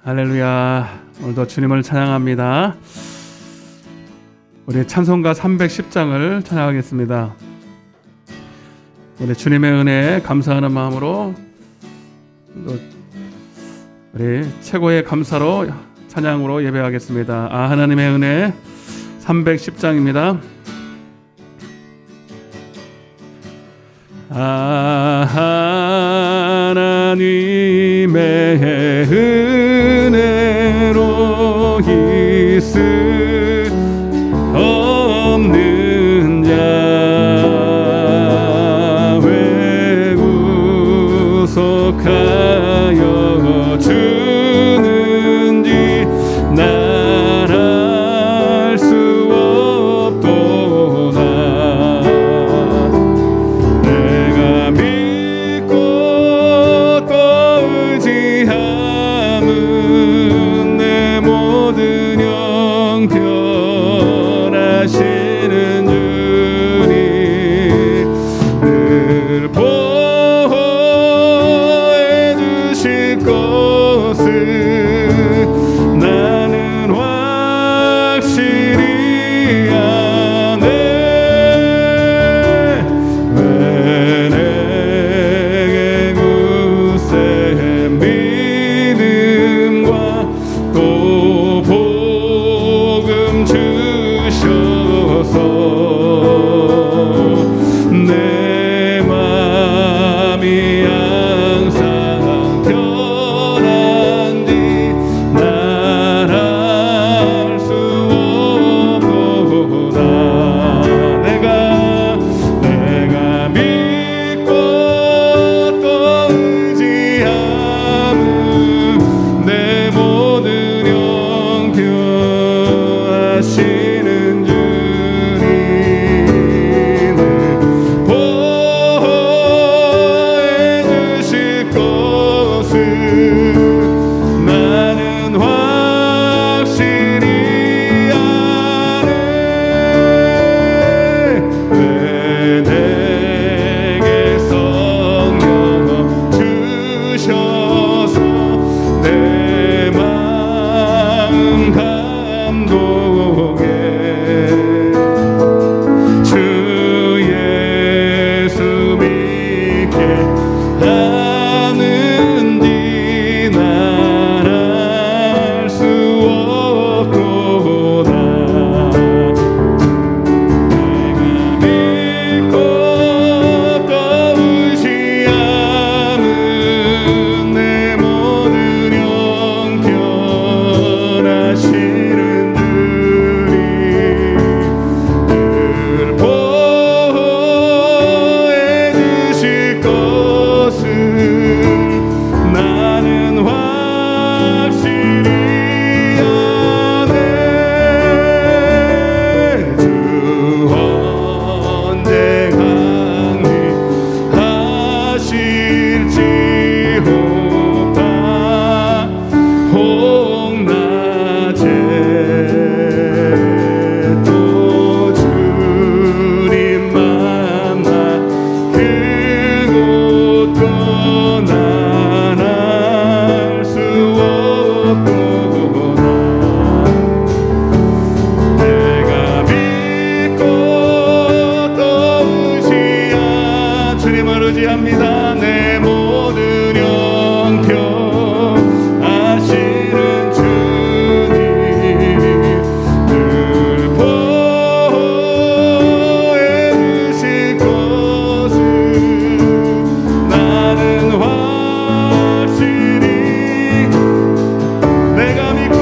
할렐루야. 오늘도 주님을 찬양합니다. 우리 찬송가 310장을 찬양하겠습니다. 우리 주님의 은혜에 감사하는 마음으로 또 우리 최고의 감사로 찬양으로 예배하겠습니다. 하나님의 은혜 310장입니다. 하나님의 은혜로 있을 없는 자 왜 구속하여 주는지 날 알 수 없도다. 내가 믿고 또 의지함은 내 모든 형편하시는 주님 늘 보호해 주실 것을 나는 확실히 아네. 왜 내게 굳센 믿음과 또 복음 주셔서 내 맘이 항상 편한지 날 알 수 없도다. 내가 믿고 또 의지함은 내 모든 형편하시는 주님을 보호해 주실 것을 나는 확실히 아네. 왜 내게 성령 주셔서 내 마음 감동해 주 예수 믿게 하는지 날 알 수 없도다. 내가 믿고 또 의지함은 내 모든 형편하시는 주님 늘 보호해 주실 것을 나는 확실히 아네. 주 언제 강림하실지호다. 홍낮에 또 주님 만나 그곳도 난 알 수 없도다. 내가 믿고 또 의지한 주님을 의지합니다. 내 모든 형편하시는 주님 늘 보호해 주실 것을 나는 확실히 내가 믿고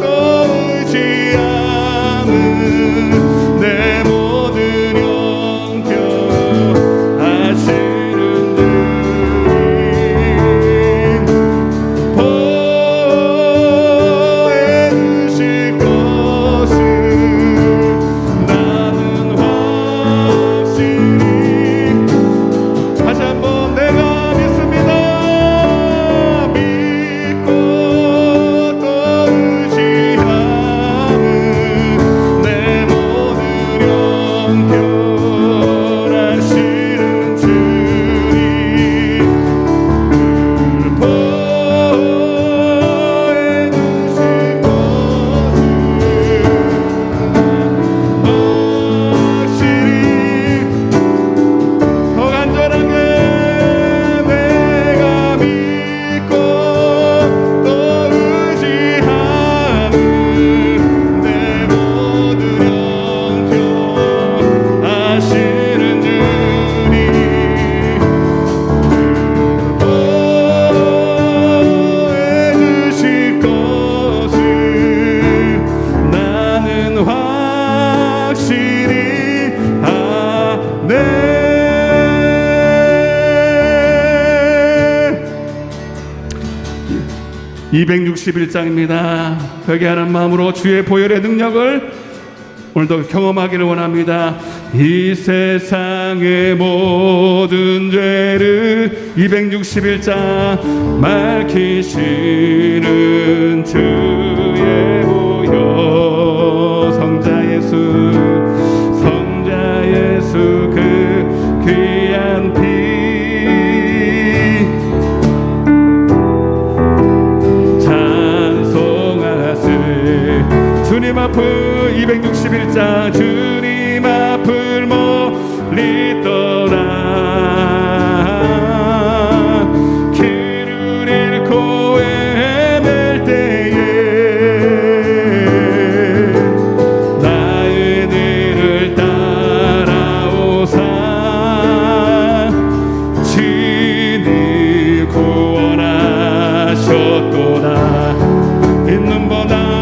또 의지함은 내 모든 형편하시는 주님 보호해 주실 것을 나는 확실히 다시 한번 내가 믿습니다. 믿고 또 의지함은 내 모든 형편하시는 주님 261장입니다. 회개하는 마음으로 주의 보혈의 능력을 오늘도 경험하기를 원합니다. 이 세상의 모든 죄를 261장 밝히시는 주의 보혈 성자 예수 그 귀한 피 주님 앞을 261장 주님 앞을 멀리 떠나 길을 잃고 헤맬 때에 나의 뒤를 따라오사 친히 구원하셨도다. 있는보다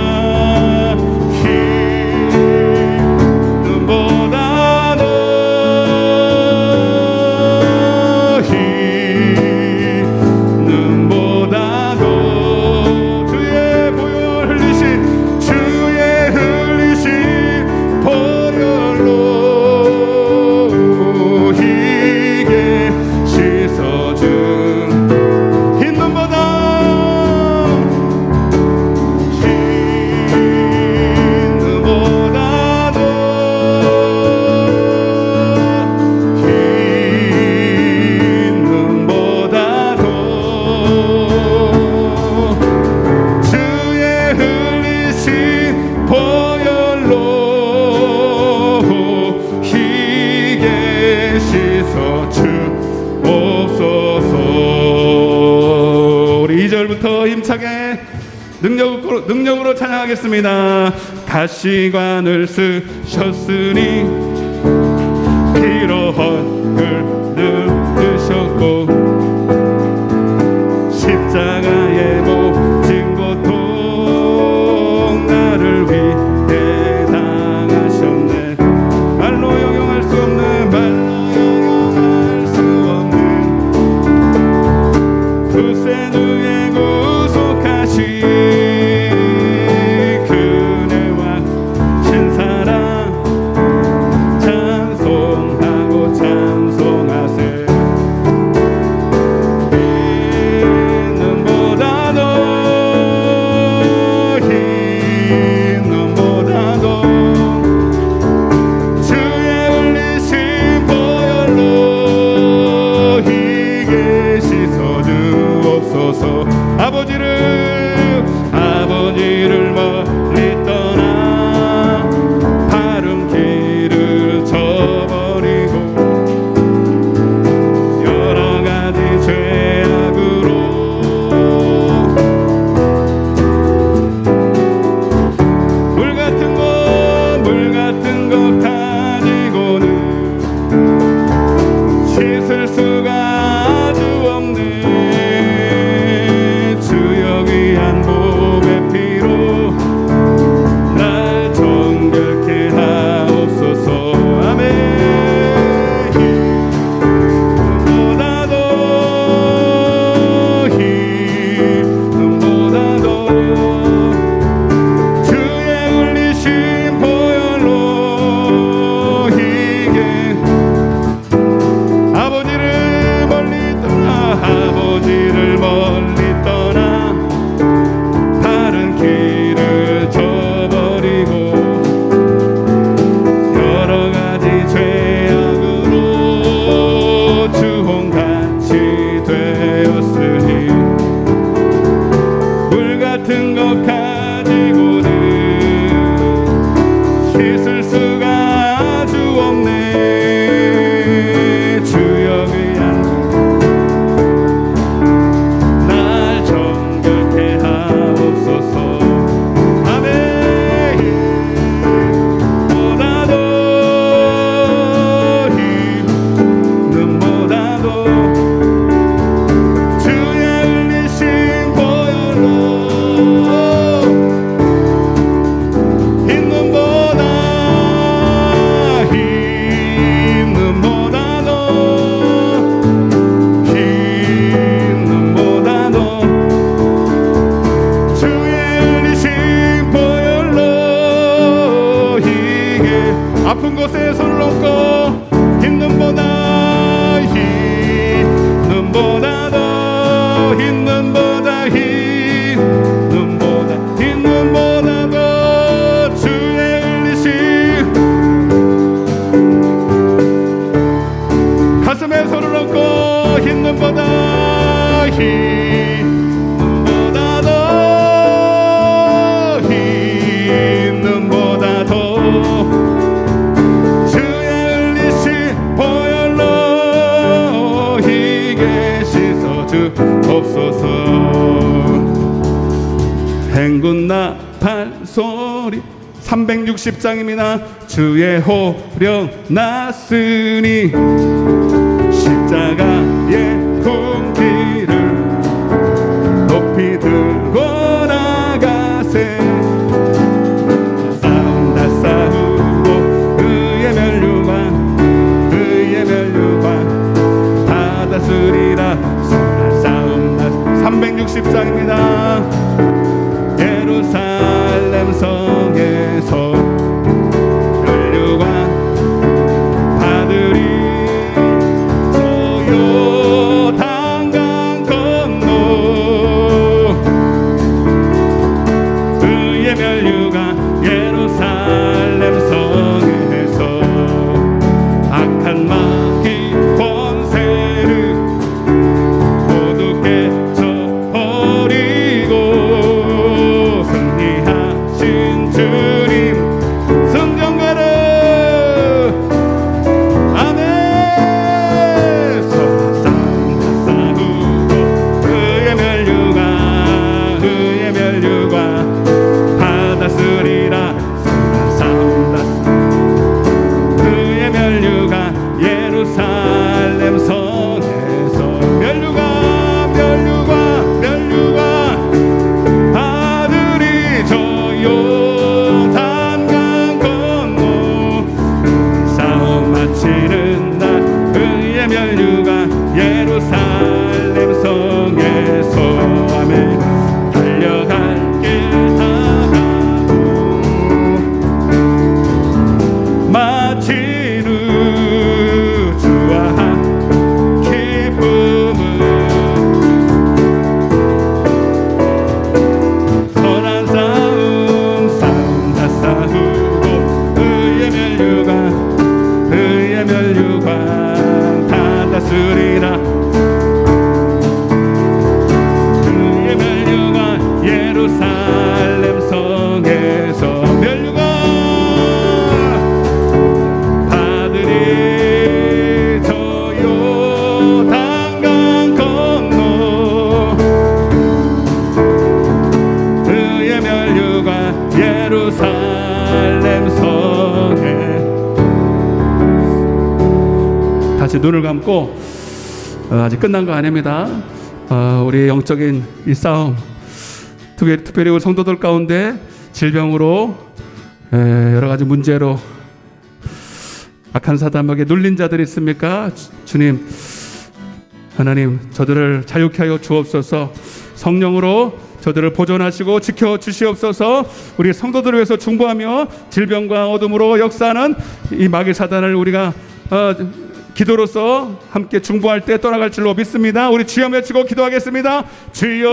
힘차게 능력으로 찬양하겠습니다. 가시관을 쓰셨으니 피로 헐글 드셨고 십자가의 모진 고통 나를 위해 당하셨네. 말로 형용할 수 없는 구세 주의 구속하신 그네와 신사랑 찬송하고 찬송하세. 흰 눈보다도 주의 흘리신 보혈로 희게 씻어주옵소서. 아버지를 멀리 떠나 바른 길을 저버리고 여러 가지 죄악으로 물 같은 것 가지고는 씻을 수가 아주 없네. 흰 눈보다 흰 눈보다 더 주의 흘리신 보혈로 희게 씻어 주옵소서. 행군 나팔 소리 360장입니다. 주의 호령 났으니 십자가의 공기를 높이 들고 나가세. 싸움 다 싸우고 의의 멸류관 다 다스리라. 싸움 다 360장입니다. 예루살렘 성에서 멸류관 받으리. 저 요단강 건너 의의 멸류관 예루살렘 성에서 악한 마귀 권세를 모두 깨쳐버리고 승리하신 주님 승전가라. 아멘. 싸움 다 싸우고 의의 멸류관 받아쓰리라. 싸움 다 의의 멸류관 예루살렘 성에서 멸류관 아들이 저 요단강 건너 싸움 마치는 날 의의 멸류관 예루살렘 성에서 아멘. 달려갈 길 다 가고 마치는 주와 기쁨은 선한 싸움 다 싸우고 의의 멸류관 다 다스리라. 의의 멸류관 예루살렘 성에서 멸류관 받으리. 저 요단강 건너 의의 멸류관 예루살렘 성에. 다시 눈을 감고 아직 끝난 거 아닙니다. 우리 영적인 이 싸움, 특별히 우리 성도들 가운데 질병으로 여러 가지 문제로 악한 사단에게 눌린 자들이 있습니까? 주님, 하나님 저들을 자유케 하여 주옵소서. 성령으로 저들을 보존하시고 지켜주시옵소서. 우리 성도들을 위해서 중보하며 질병과 어둠으로 역사하는 이 마귀 사단을 우리가 기도로서 함께 중보할 때 떠나갈 줄로 믿습니다. 우리 주여 외치고 기도하겠습니다. 주여.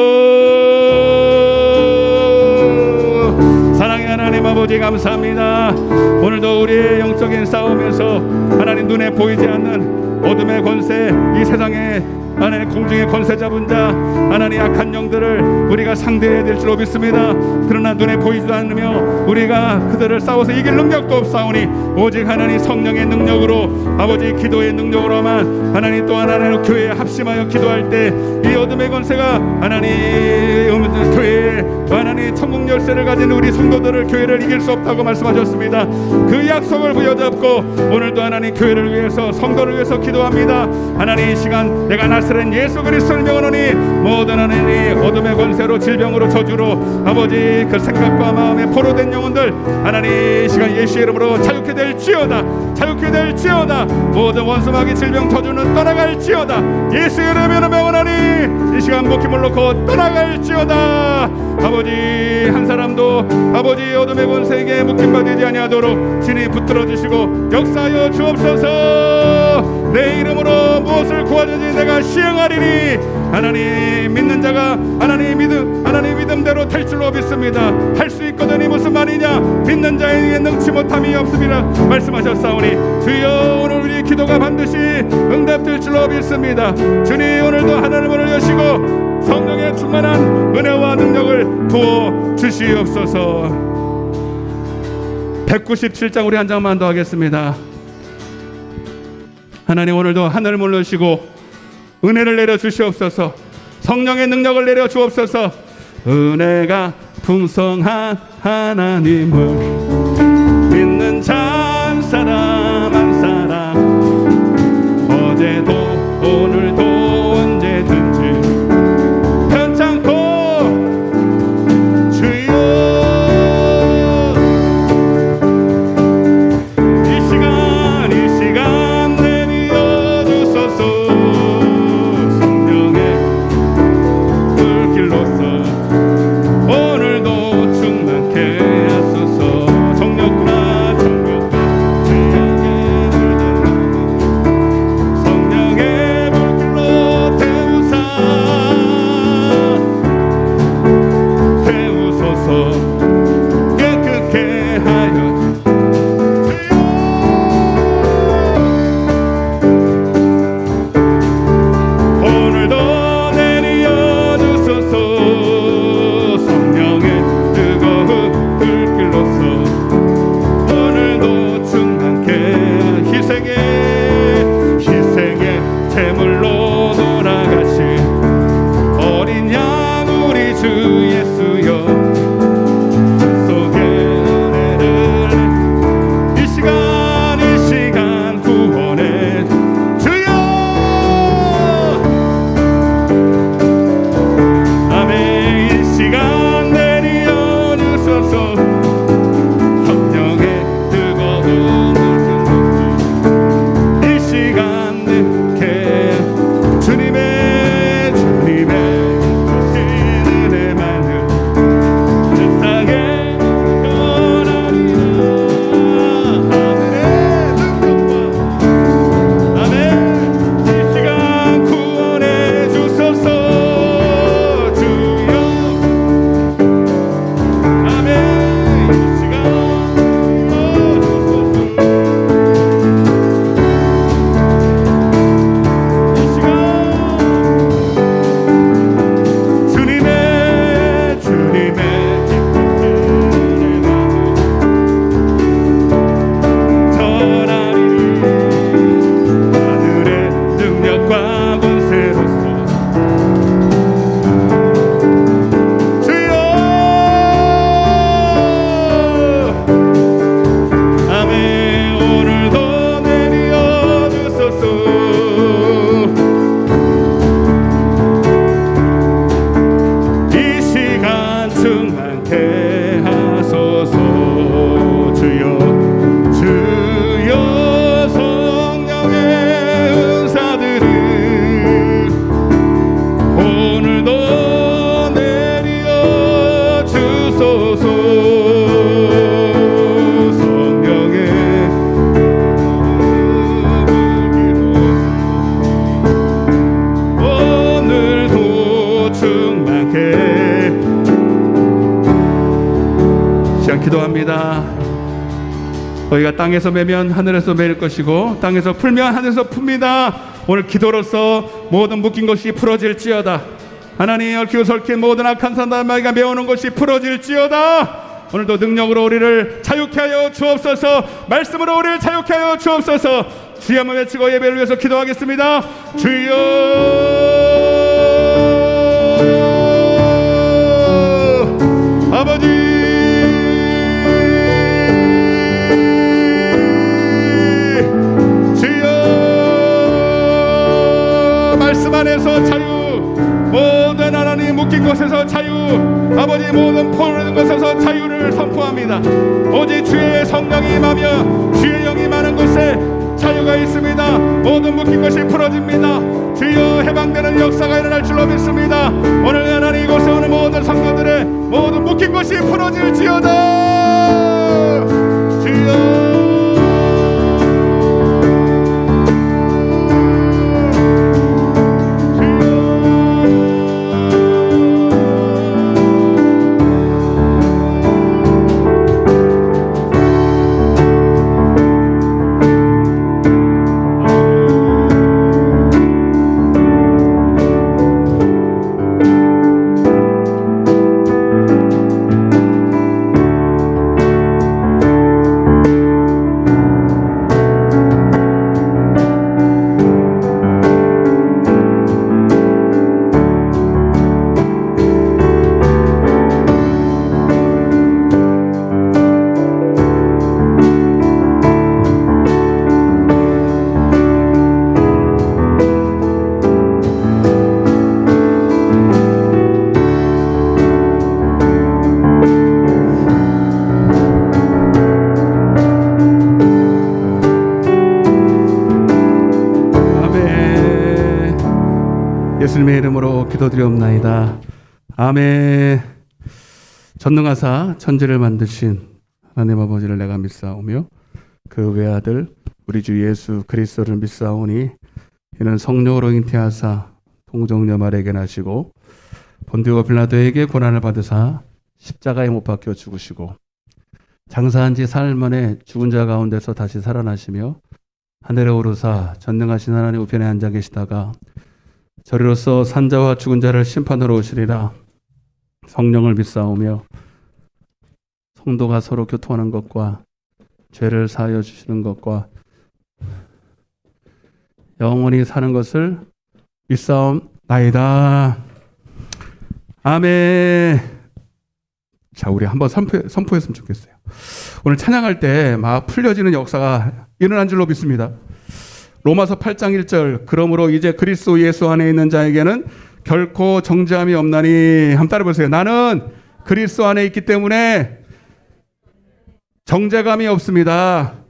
사랑의 하나님 아버지 감사합니다. 오늘도 우리의 영적인 싸움에서 하나님 눈에 보이지 않는 어둠의 권세, 이 세상에 하나님 공중의 권세 잡은 자, 하나님 악한 영들을 우리가 상대해야 될 줄로 믿습니다. 그러나 눈에 보이지도 않으며 우리가 그들을 싸워서 이길 능력도 없사오니 오직 하나님 성령의 능력으로, 아버지 기도의 능력으로만 하나님 또한 하나님 교회에 합심하여 기도할 때 이 어둠의 권세가 하나님 교회에 하나님 천국 열쇠를 가진 우리 성도들을, 교회를 이길 수 없다고 말씀하셨습니다. 그 약속을 부여잡고 오늘도 하나님 교회를 위해서, 성도를 위해서 기도합니다. 하나님 이 시간 내가 나사렛 예수 그리스도를 명하노니 모든 하나님 어둠의 권세로, 질병으로, 저주로 아버지 그 생각과 마음에 포로된 영혼들 하나님 이 시간 예수의 이름으로 자유케 될지어다, 자유케 될지어다. 모든 원수마귀 질병 저주는 떠나갈지어다. 예수의 이름으로 명하노니 이 시간 목힘을 놓고 떠나갈지어다. 아버지 한 사람도 아버지 어둠의 권세에게 묶임받지 아니하도록 진히 붙들어 주시고 역사하여 주옵소서. 내 이름으로 무엇을 구하든지 내가 시행하리니 하나님 믿는 자가 하나님 믿음대로 될 줄로 믿습니다. 할 수 있거든. 이 무슨 말이냐? 믿는 자에게 능치 못함이 없습니다 말씀하셨사오니 주여 오늘 우리 기도가 반드시 응답될 줄로 믿습니다. 주님 오늘도 하늘을 문을 여시고 성령의 충만한 은혜와 능력을 부어 주시옵소서. 197장 우리 한 장만 더 하겠습니다. 하나님 오늘도 하늘을 문을 여시고 은혜를 내려 주시옵소서. 성령의 능력을 내려 주옵소서. 은혜가 풍성한 하나님을 믿는 자 한 사람 한 사람 어제도 오늘도 언제든지 편찮고 주여 이 시간 내려 주소서. 성령의 불길로서 오늘도 충만케 하소서. 정력과 정력과 성령의 불길로 태우소서. 깨끗게 하여 오늘도 내려 주소서. 성령의 뜨거운 불길로서 오늘도 충만케 희생의 제물로 돌아가신 어린 양 우리 주 예수여 속에 은혜를 이 시간 구원해 주여. 아멘. 이 시간 내려 주소서. 성령의 뜨거운 불길로서 이 시간 내게 주님의 주신 은혜만을 세상에 전하리라. 하늘의 능력과 아멘. 이 시간 구원해 주소서. 주여 아멘. 이 시간 충만케 하소서. 주여 성령의 은사들을 오늘도 내려 주소서. 성령의 오늘도 충만케 기도합니다. 너희가 땅에서 매면 하늘에서 매일 것이고 땅에서 풀면 하늘에서 풉니다. 오늘 기도로서 모든 묶인 것이 풀어질지어다. 하나님 얽히고 설킨 모든 악한 산단마귀가 메어놓은 것이 풀어질지어다. 오늘도 능력으로 우리를 자유케 하여 주옵소서. 말씀으로 우리를 자유케 하여 주옵소서. 주여 한번 외치고 예배를 위해서 기도하겠습니다. 주여 아버지 말씀 안에서 자유, 모든 하나님 묶인 곳에서 자유, 아버지 모든 포로된 곳에서 자유를 선포합니다. 오직 주의 성령이 임하며 주의 영이 임하는 곳에 자유가 있습니다. 모든 묶인 것이 풀어집니다. 주여 해방되는 역사가 일어날 줄로 믿습니다. 오늘 하나님 이곳에 오는 모든 성도들의 모든 묶인 것이 풀어질지어다. 주여 예수님의 이름으로 기도드리옵나이다. 아멘. 전능하사 천지를 만드신 하나님 아버지를 내가 믿사오며 그 외아들 우리 주 예수 그리스도를 믿사오니 이는 성령으로 잉태하사 동정녀 마리아에게 나시고 본디오 빌라도에게 고난을 받으사 십자가에 못 박혀 죽으시고 장사한 지 사흘 만에 죽은 자 가운데서 다시 살아나시며 하늘에 오르사 전능하신 하나님 우편에 앉아 계시다가 저리로서 산자와 죽은 자를 심판하러 오시리라. 성령을 믿사오며 성도가 서로 교통하는 것과 죄를 사하여 주시는 것과 영원히 사는 것을 믿사옵나이다. 아멘. 자, 우리 한번 선포했으면 좋겠어요. 오늘 찬양할 때 막 풀려지는 역사가 일어난 줄로 믿습니다. 로마서 8장 1절 그러므로 이제 그리스도 예수 안에 있는 자에게는 결코 정죄함이 없나니. 한번 따라 보세요. 나는 그리스도 안에 있기 때문에 정죄감이 없습니다.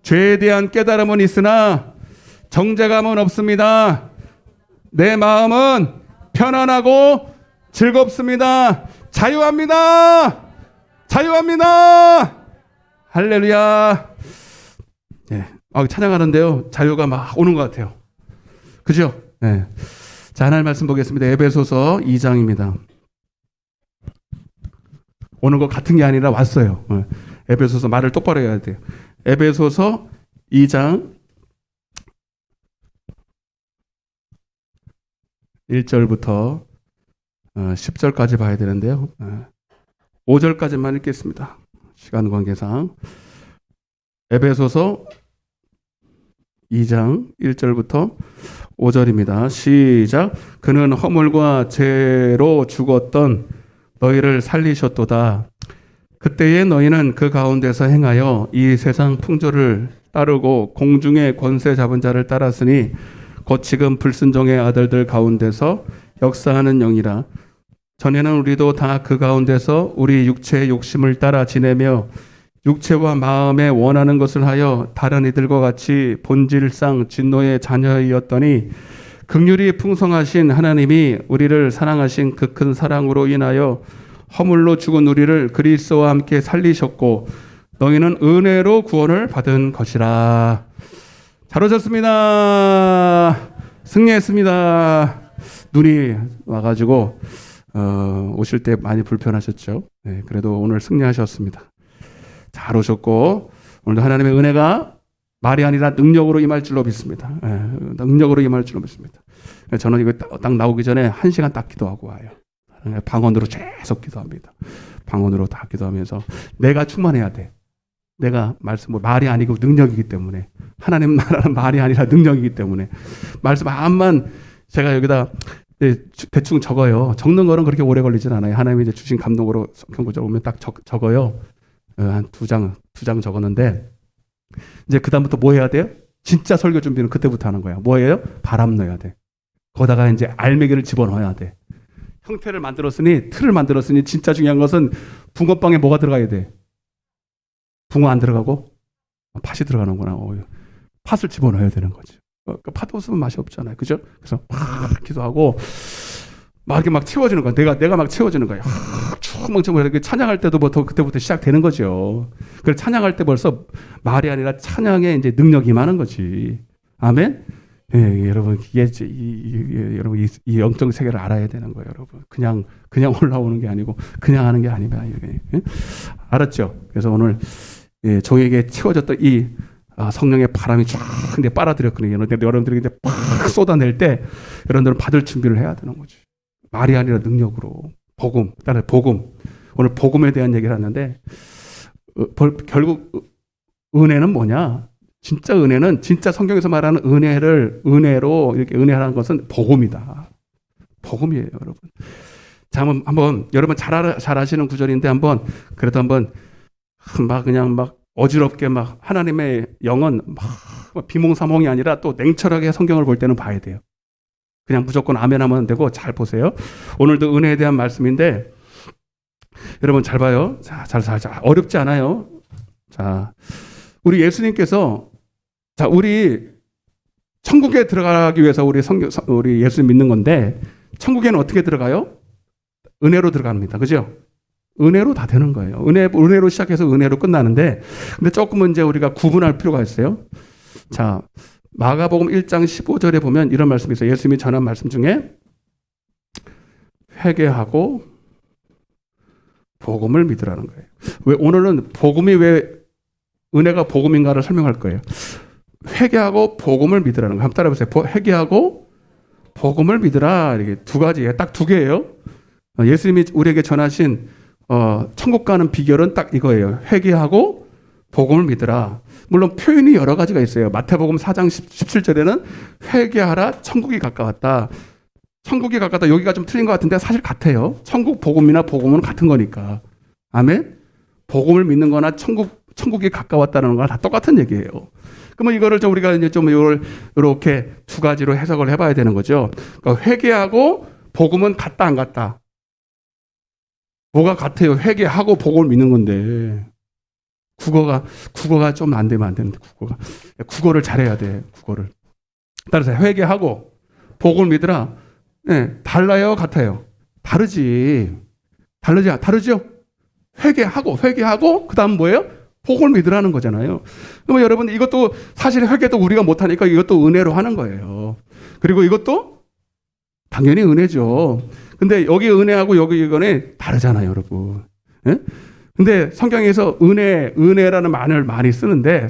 죄에 대한 깨달음은 있으나 정죄감은 없습니다. 내 마음은 편안하고 즐겁습니다. 자유합니다. 자유합니다. 할렐루야. 네. 찬양하는데요, 자유가 막 오는 것 같아요. 그죠? 네. 자, 하나님 말씀 보겠습니다. 에베소서 2장입니다. 오는 것 같은 게 아니라 왔어요. 에베소서 말을 똑바로 해야 돼요. 에베소서 2장 1절부터 10절까지 봐야 되는데요. 5절까지만 읽겠습니다. 시간 관계상. 에베소서 2장 1절부터 5절입니다. 시작. 그는 허물과 죄로 죽었던 너희를 살리셨도다. 그때에 너희는 그 가운데서 행하여 이 세상 풍조를 따르고 공중의 권세 잡은 자를 따랐으니 곧 지금 불순종의 아들들 가운데서 역사하는 영이라. 전에는 우리도 다 그 가운데서 우리 육체의 욕심을 따라 지내며 육체와 마음에 원하는 것을 하여 다른 이들과 같이 본질상 진노의 자녀이었더니 긍휼이 풍성하신 하나님이 우리를 사랑하신 그 큰 사랑으로 인하여 허물로 죽은 우리를 그리스도와 함께 살리셨고 너희는 은혜로 구원을 받은 것이라. 잘 오셨습니다. 승리했습니다. 눈이 와가지고 오실 때 많이 불편하셨죠. 네, 그래도 오늘 승리하셨습니다. 잘 오셨고 오늘도 하나님의 은혜가 말이 아니라 능력으로 임할 줄로 믿습니다. 네, 능력으로 임할 줄로 믿습니다. 저는 이거 딱 나오기 전에 1시간 딱 기도하고 와요. 방언으로 계속 기도합니다. 방언으로 다 기도하면서 내가 충만해야 돼. 내가 말이 아니고 능력이기 때문에, 하나님 나라는 말이 아니라 능력이기 때문에 말씀 암만 제가 여기다 대충 적어요. 적는 거는 그렇게 오래 걸리진 않아요. 하나님이 이제 주신 감동으로 성경구절 오면 딱 적어요. 한 두 장 적었는데 이제 그 다음부터 뭐 해야 돼요? 진짜 설교 준비는 그때부터 하는 거야. 뭐예요? 바람 넣어야 돼. 거기다가 이제 알맹이를 집어넣어야 돼. 형태를 만들었으니, 틀을 만들었으니 진짜 중요한 것은 붕어빵에 뭐가 들어가야 돼? 붕어 안 들어가고 팥이 들어가는구나. 팥을 집어넣어야 되는 거죠. 팥 없으면 맛이 없잖아요. 그죠? 그래서 막 기도하고 막 이렇게 막 채워지는 거야. 내가 막 채워지는 거야. 충만충만 찬양할 때도부터 그때부터 시작되는 거죠. 그래서 찬양할 때 벌써 말이 아니라 찬양에 이제 능력이 임하는 거지. 아멘. 예, 여러분 여러분 이 영적 세계를 알아야 되는 거예요, 여러분. 그냥 올라오는 게 아니고 그냥 하는 게 아닙니다. 예? 알았죠? 그래서 오늘 종에게 채워졌던 이 성령의 바람이 쫙 근데 빨아들였거든요. 여러분들이 이제 팍 쏟아낼 때 여러분들은 받을 준비를 해야 되는 거지. 말이 아니라 능력으로. 복음. 따라서 복음. 오늘 복음에 대한 얘기를 하는데 결국 은혜는 뭐냐? 진짜 은혜는, 진짜 성경에서 말하는 은혜로 이렇게 은혜라는 것은 복음이다. 복음이에요, 여러분. 자, 한번 여러분 잘 아시는 구절인데 그래도 한번 그냥 어지럽게 하나님의 영은 막 비몽사몽이 아니라 또 냉철하게 성경을 볼 때는 봐야 돼요. 그냥 무조건 아멘 하면 안 되고 잘 보세요. 오늘도 은혜에 대한 말씀인데 여러분 잘 봐요. 자, 어렵지 않아요. 자, 우리 예수님께서 우리 천국에 들어가기 위해서 우리 예수 믿는 건데, 천국에는 어떻게 들어가요? 은혜로 들어갑니다. 그죠? 은혜로 다 되는 거예요. 은혜로 시작해서 은혜로 끝나는데, 근데 조금은 이제 우리가 구분할 필요가 있어요. 자, 마가복음 1장 15절에 보면 이런 말씀이 있어요. 예수님이 전한 말씀 중에 회개하고 복음을 믿으라는 거예요. 오늘은 복음이 왜 은혜가 복음인가를 설명할 거예요. 회개하고 복음을 믿으라는 거. 한번 따라해보세요. 회개하고 복음을 믿으라. 이렇게 두 가지예요. 딱 두 개예요. 예수님이 우리에게 전하신 천국 가는 비결은 딱 이거예요. 회개하고 복음을 믿으라. 물론 표현이 여러 가지가 있어요. 마태복음 4장 17절에는 회개하라, 천국이 가까웠다. 천국이 가까웠다. 여기가 좀 틀린 것 같은데 사실 같아요. 천국 복음이나 복음은 같은 거니까. 아멘? 복음을 믿는 거나 천국이 가까웠다는 거나 다 똑같은 얘기예요. 그러면 이거를 좀 우리가 이제 좀 이렇게 두 가지로 해석을 해봐야 되는 거죠. 그러니까 회개하고 복음은 같다 안 같다? 뭐가 같아요? 회개하고 복음을 믿는 건데 국어가 좀 안 되면 안 되는데 국어를 잘해야 돼. 국어를 따라서 회개하고 복음을 믿으라. 네, 달라요, 같아요? 다르죠. 회개하고 그다음 뭐예요? 복음을 믿으라는 거잖아요. 그러면 여러분 이것도 사실 회개도 우리가 못하니까 이것도 은혜로 하는 거예요. 그리고 이것도 당연히 은혜죠. 근데 여기 은혜하고 여기 이거는 다르잖아요, 여러분. 예? 근데 성경에서 은혜라는 말을 많이 쓰는데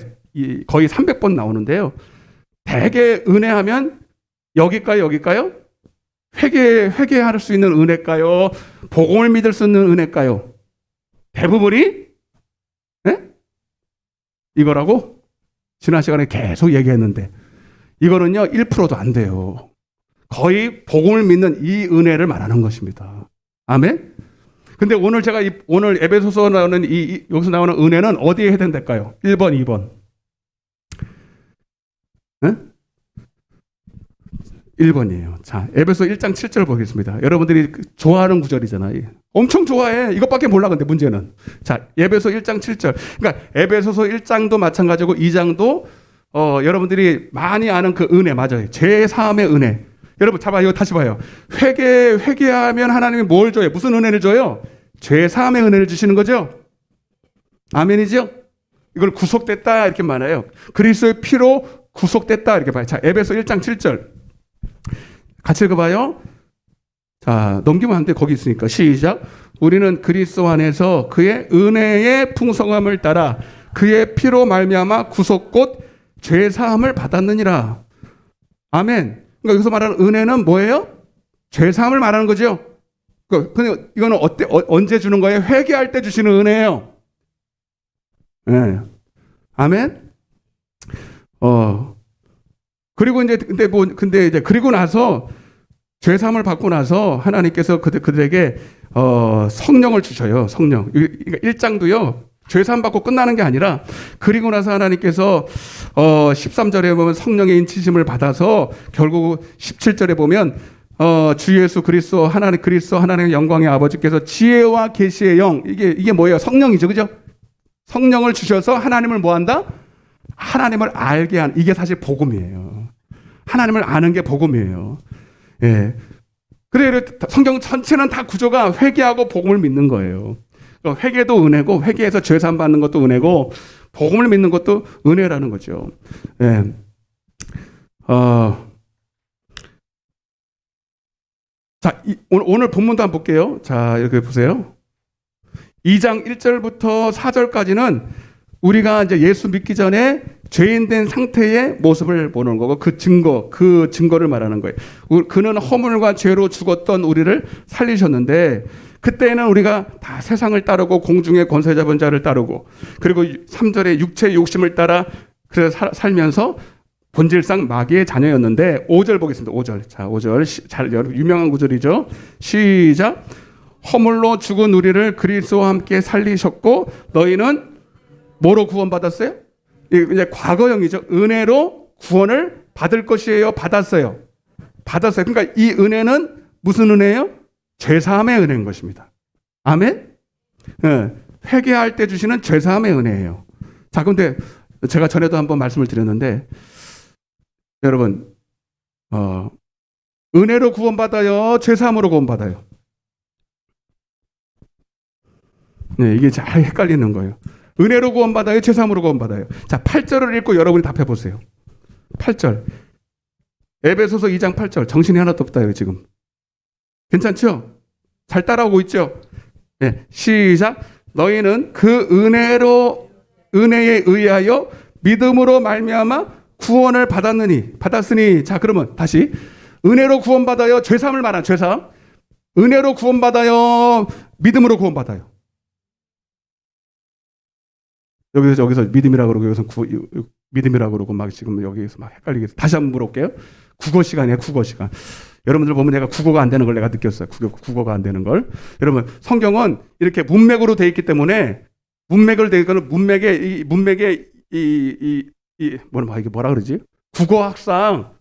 거의 300번 나오는데요. 대개 은혜하면 여기일까요? 회개할 수 있는 은혜일까요? 복음을 믿을 수 있는 은혜일까요? 대부분이 이거라고 지난 시간에 계속 얘기했는데 이거는요 1%도 안 돼요. 거의 복음을 믿는 이 은혜를 말하는 것입니다. 아멘? 근데 오늘 제가 오늘 에베소서 나오는 여기서 나오는 은혜는 어디에 해당될까요? 1번, 2번. 1번이에요. 자, 에베소 1장 7절 보겠습니다. 여러분들이 좋아하는 구절이잖아요. 엄청 좋아해. 이것밖에 몰라. 근데 문제는. 자, 에베소 1장 7절. 그러니까 에베소서 1장도 마찬가지고 2장도 여러분들이 많이 아는 그 은혜 맞아요. 제3의 은혜. 여러분 이거 다시 봐요. 회개하면 하나님이 뭘 줘요? 무슨 은혜를 줘요? 제3의 은혜를 주시는 거죠? 아멘이죠? 이걸 구속됐다 이렇게 말해요. 그리스도의 피로 구속됐다 이렇게 봐요. 자, 에베소 1장 7절. 같이 읽어봐요. 자, 넘기면 안 돼. 거기 있으니까. 시작. 우리는 그리스도 안에서 그의 은혜의 풍성함을 따라 그의 피로 말미암아 구속 곧 죄사함을 받았느니라. 아멘. 그러니까 여기서 말하는 은혜는 뭐예요? 죄사함을 말하는 거죠. 근데 이거는 언제 주는 거예요? 회개할 때 주시는 은혜예요. 네. 아멘. 그리고 이제 근데 이제 그리고 나서 죄사함을 받고 나서 하나님께서 그들에게 성령을 주셔요. 성령. 그러니까 1장도요. 죄사함 받고 끝나는 게 아니라 그리고 나서 하나님께서 13절에 보면 성령의 인치심을 받아서 결국 17절에 보면 주 예수 그리스도 하나님의 영광의 아버지께서 지혜와 계시의 영 이게 뭐예요? 성령이죠. 그죠? 성령을 주셔서 하나님을 뭐 한다? 하나님을 알게 하는 이게 사실 복음이에요. 하나님을 아는 게 복음이에요. 예. 그래 성경 전체는 다 구조가 회개하고 복음을 믿는 거예요. 회개도 은혜고 회개해서 죄사함 받는 것도 은혜고 복음을 믿는 것도 은혜라는 거죠. 예. 자, 오늘 본문도 한번 볼게요. 자, 이렇게 보세요. 2장 1절부터 4절까지는 우리가 이제 예수 믿기 전에 죄인 된 상태의 모습을 보는 거고 그 증거를 말하는 거예요. 그는 허물과 죄로 죽었던 우리를 살리셨는데 그때는 우리가 다 세상을 따르고 공중의 권세 잡은 자를 따르고 그리고 3절에 육체의 욕심을 따라 그래서 살면서 본질상 마귀의 자녀였는데 5절 보겠습니다. 5절. 자, 5절. 잘 유명한 구절이죠. 시작. 허물로 죽은 우리를 그리스도와 함께 살리셨고 너희는 뭐로 구원받았어요? 이제 과거형이죠. 은혜로 구원을 받을 것이에요. 받았어요. 그러니까 이 은혜는 무슨 은혜예요? 죄사함의 은혜인 것입니다. 아멘? 네. 회개할 때 주시는 죄사함의 은혜예요. 자, 근데 제가 전에도 한번 말씀을 드렸는데 여러분 은혜로 구원받아요? 죄사함으로 구원받아요? 네, 이게 잘 헷갈리는 거예요. 은혜로 구원받아요? 죄사함으로 구원받아요? 자, 8절을 읽고 여러분이 답해 보세요. 8절. 에베소서 2장 8절. 정신이 하나도 없다요, 지금. 괜찮죠? 잘 따라오고 있죠? 네, 시작. 너희는 그 은혜에 의하여 믿음으로 말미암아 구원을 받았으니. 자, 그러면 다시 은혜로 구원받아요? 죄사함을 말한 죄사함. 은혜로 구원받아요? 믿음으로 구원받아요? 여기서 믿음이라고 그러고 여기서 믿음이라고 그러고 막 지금 여기서 막 헷갈리게 해서 다시 한번 물어볼게요. 국어 시간이에요, 국어 시간. 여러분들 보면 내가 국어가 안 되는 걸 내가 느꼈어요. 국어가 안 되는 걸. 여러분, 성경은 이렇게 문맥으로 돼 있기 때문에 문맥에 이게 뭐라 그러지? 국어학상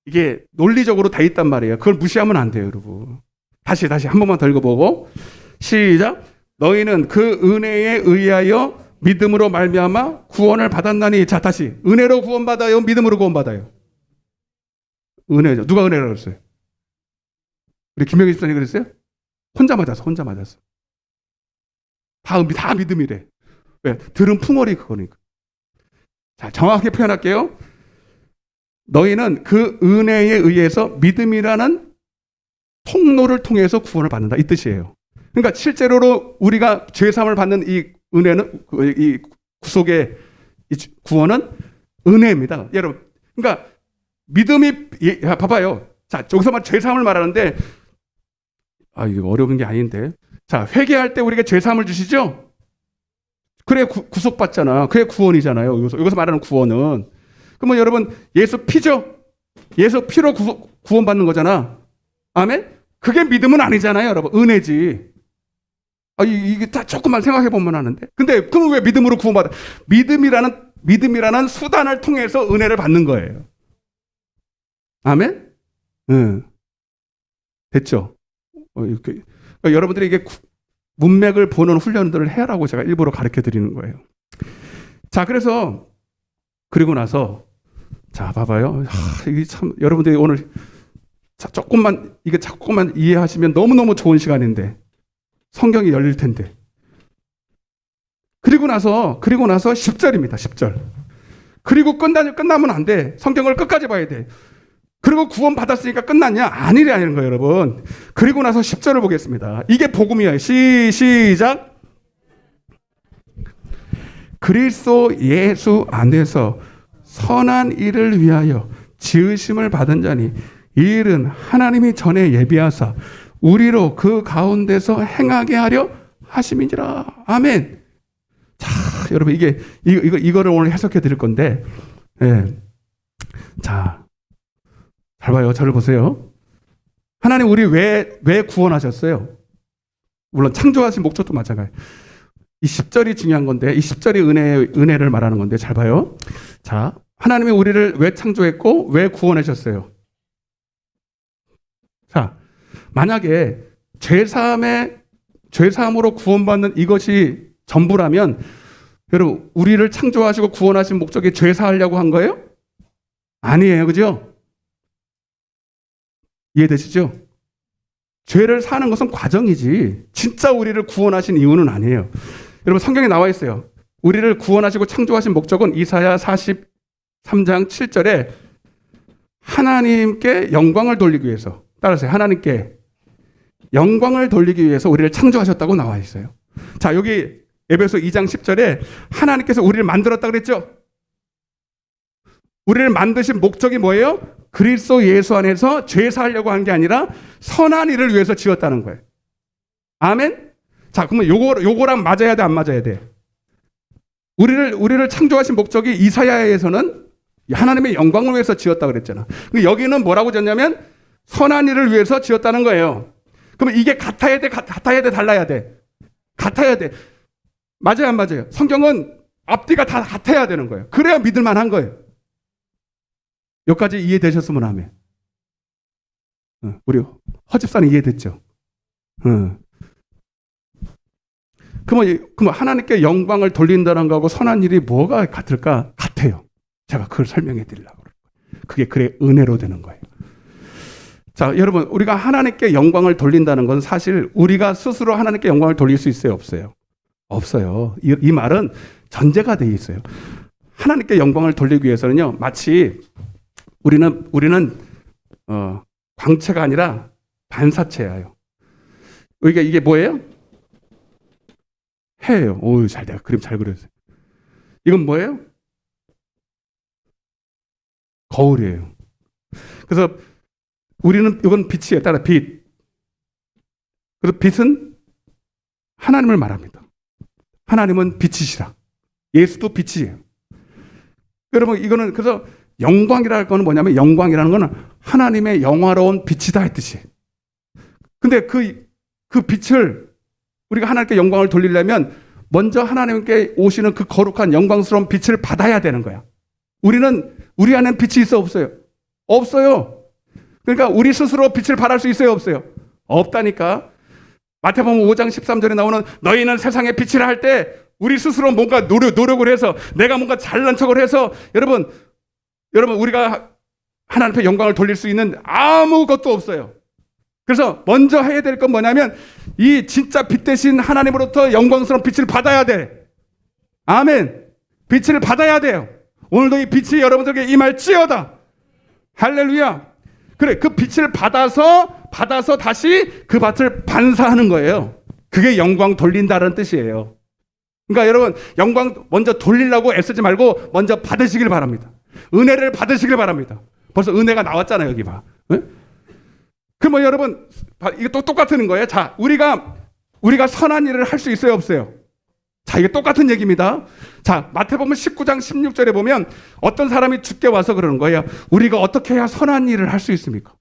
이게 논리적으로 돼 있단 말이에요. 그걸 무시하면 안 돼요, 여러분. 다시 한 번만 더 읽어보고 시작. 너희는 그 은혜에 의하여 믿음으로 말미암아 구원을 받았나니. 자, 다시 은혜로 구원받아요? 믿음으로 구원받아요? 은혜죠. 누가 은혜라고 그랬어요? 우리 김영희 집사님이 그랬어요? 혼자 맞았어. 다 믿음이래. 왜? 들은 풍월이 그거니까. 자, 정확하게 표현할게요. 너희는 그 은혜에 의해서 믿음이라는 통로를 통해서 구원을 받는다, 이 뜻이에요. 그러니까 실제로 우리가 죄사함을 받는 이 은혜는, 이 구속의 구원은 은혜입니다. 여러분, 그러니까 믿음이, 봐봐요. 자, 여기서만 죄사함을 말하는데, 이거 어려운 게 아닌데. 자, 회개할 때 우리가 죄사함을 주시죠? 그래, 구속받잖아. 그게 구원이잖아요. 여기서 말하는 구원은. 그러면 여러분, 예수 피죠? 예수 피로 구원받는 거잖아. 아멘? 그게 믿음은 아니잖아요, 여러분. 은혜지. 이게 다 조금만 생각해 보면 하는데. 근데, 그럼 왜 믿음으로 구원받아? 믿음이라는 수단을 통해서 은혜를 받는 거예요. 아멘? 응. 됐죠? 그러니까 여러분들이 이게 문맥을 보는 훈련들을 해라고 제가 일부러 가르쳐 드리는 거예요. 자, 그래서, 그리고 나서, 자, 봐봐요. 이게 참, 여러분들이 오늘 조금만 이해하시면 너무너무 좋은 시간인데, 성경이 열릴 텐데. 그리고 나서 10절입니다, 10절. 그리고 끝나면 안 돼. 성경을 끝까지 봐야 돼. 그리고 구원 받았으니까 끝났냐? 아니라는 거예요, 여러분. 그리고 나서 10절을 보겠습니다. 이게 복음이에요. 시작. 그리스도 예수 안에서 선한 일을 위하여 지으심을 받은 자니 이 일은 하나님이 전에 예비하사 우리로 그 가운데서 행하게 하려 하심이니라. 아멘. 자, 여러분, 이거를 오늘 해석해 드릴 건데, 예. 자, 잘 봐요. 저를 보세요. 하나님 우리 왜 구원하셨어요? 물론 창조하신 목적도 마찬가지예요. 이 10절이 중요한 건데, 이 10절이 은혜를 말하는 건데, 잘 봐요. 자, 하나님이 우리를 왜 창조했고 왜 구원하셨어요? 자, 만약에 죄사함으로 구원받는 이것이 전부라면, 여러분, 우리를 창조하시고 구원하신 목적이 죄사하려고 한 거예요? 아니에요. 그죠? 이해되시죠? 죄를 사는 것은 과정이지 진짜 우리를 구원하신 이유는 아니에요. 여러분, 성경에 나와 있어요. 우리를 구원하시고 창조하신 목적은 이사야 43장 7절에 하나님께 영광을 돌리기 위해서, 따라서 하나님께 영광을 돌리기 위해서 우리를 창조하셨다고 나와 있어요. 자, 여기 에베소 2장 10절에 하나님께서 우리를 만들었다 그랬죠? 우리를 만드신 목적이 뭐예요? 그리스도 예수 안에서 죄 사하려고 한 게 아니라 선한 일을 위해서 지었다는 거예요. 아멘? 자, 그러면 요거랑 맞아야 돼, 안 맞아야 돼? 우리를 창조하신 목적이 이사야에서는 하나님의 영광을 위해서 지었다 그랬잖아. 여기는 뭐라고 지었냐면 선한 일을 위해서 지었다는 거예요. 그러면 이게 같아야 돼, 달라야 돼? 같아야 돼. 맞아요, 안 맞아요? 성경은 앞뒤가 다 같아야 되는 거예요. 그래야 믿을 만한 거예요. 여기까지 이해되셨으면 하면. 우리 허집사는 이해됐죠? 그러면 하나님께 영광을 돌린다는 거하고 선한 일이 뭐가 같을까? 같아요. 제가 그걸 설명해 드리려고 그래요. 그게 은혜로 되는 거예요. 자, 여러분, 우리가 하나님께 영광을 돌린다는 건 사실 우리가 스스로 하나님께 영광을 돌릴 수 있어요, 없어요? 없어요. 이 말은 전제가 되어 있어요. 하나님께 영광을 돌리기 위해서는요, 마치 우리는 광채가 아니라 반사체예요. 이게 뭐예요? 해예요. 오, 내가 그림 잘 그렸어요. 이건 뭐예요? 거울이에요. 그래서 이건 빛이에요. 따라 빛. 그래서 빛은 하나님을 말합니다. 하나님은 빛이시라. 예수도 빛이에요. 여러분, 이거는 그래서 영광이라는 거는 뭐냐면, 영광이라는 거는 하나님의 영화로운 빛이다 했듯이. 근데 그 빛을 우리가 하나님께 영광을 돌리려면 먼저 하나님께 오시는 그 거룩한 영광스러운 빛을 받아야 되는 거야. 우리 안에 빛이 있어, 없어요? 없어요. 그러니까 우리 스스로 빛을 발할 수 있어요, 없어요? 없다니까. 마태복음 5장 13절에 나오는 너희는 세상의 빛이라 할 때 우리 스스로 뭔가 노력을 해서 내가 뭔가 잘난 척을 해서 여러분 우리가 하나님 앞에 영광을 돌릴 수 있는 아무것도 없어요. 그래서 먼저 해야 될 건 뭐냐면 이 진짜 빛 대신 하나님으로부터 영광스러운 빛을 받아야 돼. 아멘. 빛을 받아야 돼요. 오늘도 이 빛이 여러분들에게 임할지어다. 할렐루야. 그래, 그 빛을 받아서 다시 그 빛을 반사하는 거예요. 그게 영광 돌린다는 뜻이에요. 그러니까 여러분, 영광 먼저 돌리려고 애쓰지 말고 먼저 받으시길 바랍니다. 은혜를 받으시길 바랍니다. 벌써 은혜가 나왔잖아요, 여기 봐. 네? 그럼 여러분, 이게 또 똑같은 거예요. 자, 우리가 선한 일을 할 수 있어요, 없어요? 자, 이게 똑같은 얘기입니다. 자, 마태복음 19장 16절에 보면 어떤 사람이 죽게 와서 그러는 거예요. 우리가 어떻게 해야 선한 일을 할 수 있습니까?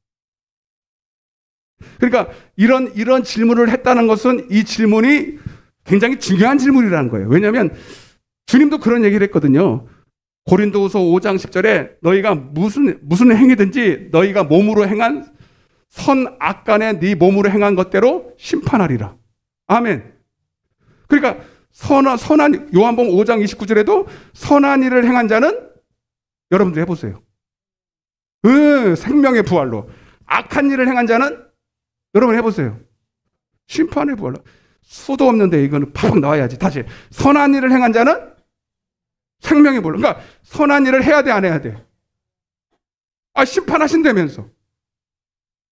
그러니까 이런 질문을 했다는 것은 이 질문이 굉장히 중요한 질문이라는 거예요. 왜냐하면 주님도 그런 얘기를 했거든요. 고린도후서 5장 10절에 너희가 무슨 행위든지 너희가 몸으로 행한 선악간에 네 몸으로 행한 것대로 심판하리라. 아멘. 그러니까 선한 요한복음 5장 29절에도 선한 일을 행한 자는 여러분들 해보세요. 생명의 부활로. 악한 일을 행한 자는 여러분 해보세요. 심판의 부활로. 수도 없는데 이거는 팍 나와야지. 다시. 선한 일을 행한 자는 생명의 부활로. 그러니까 선한 일을 해야 돼, 안 해야 돼? 심판하신다면서.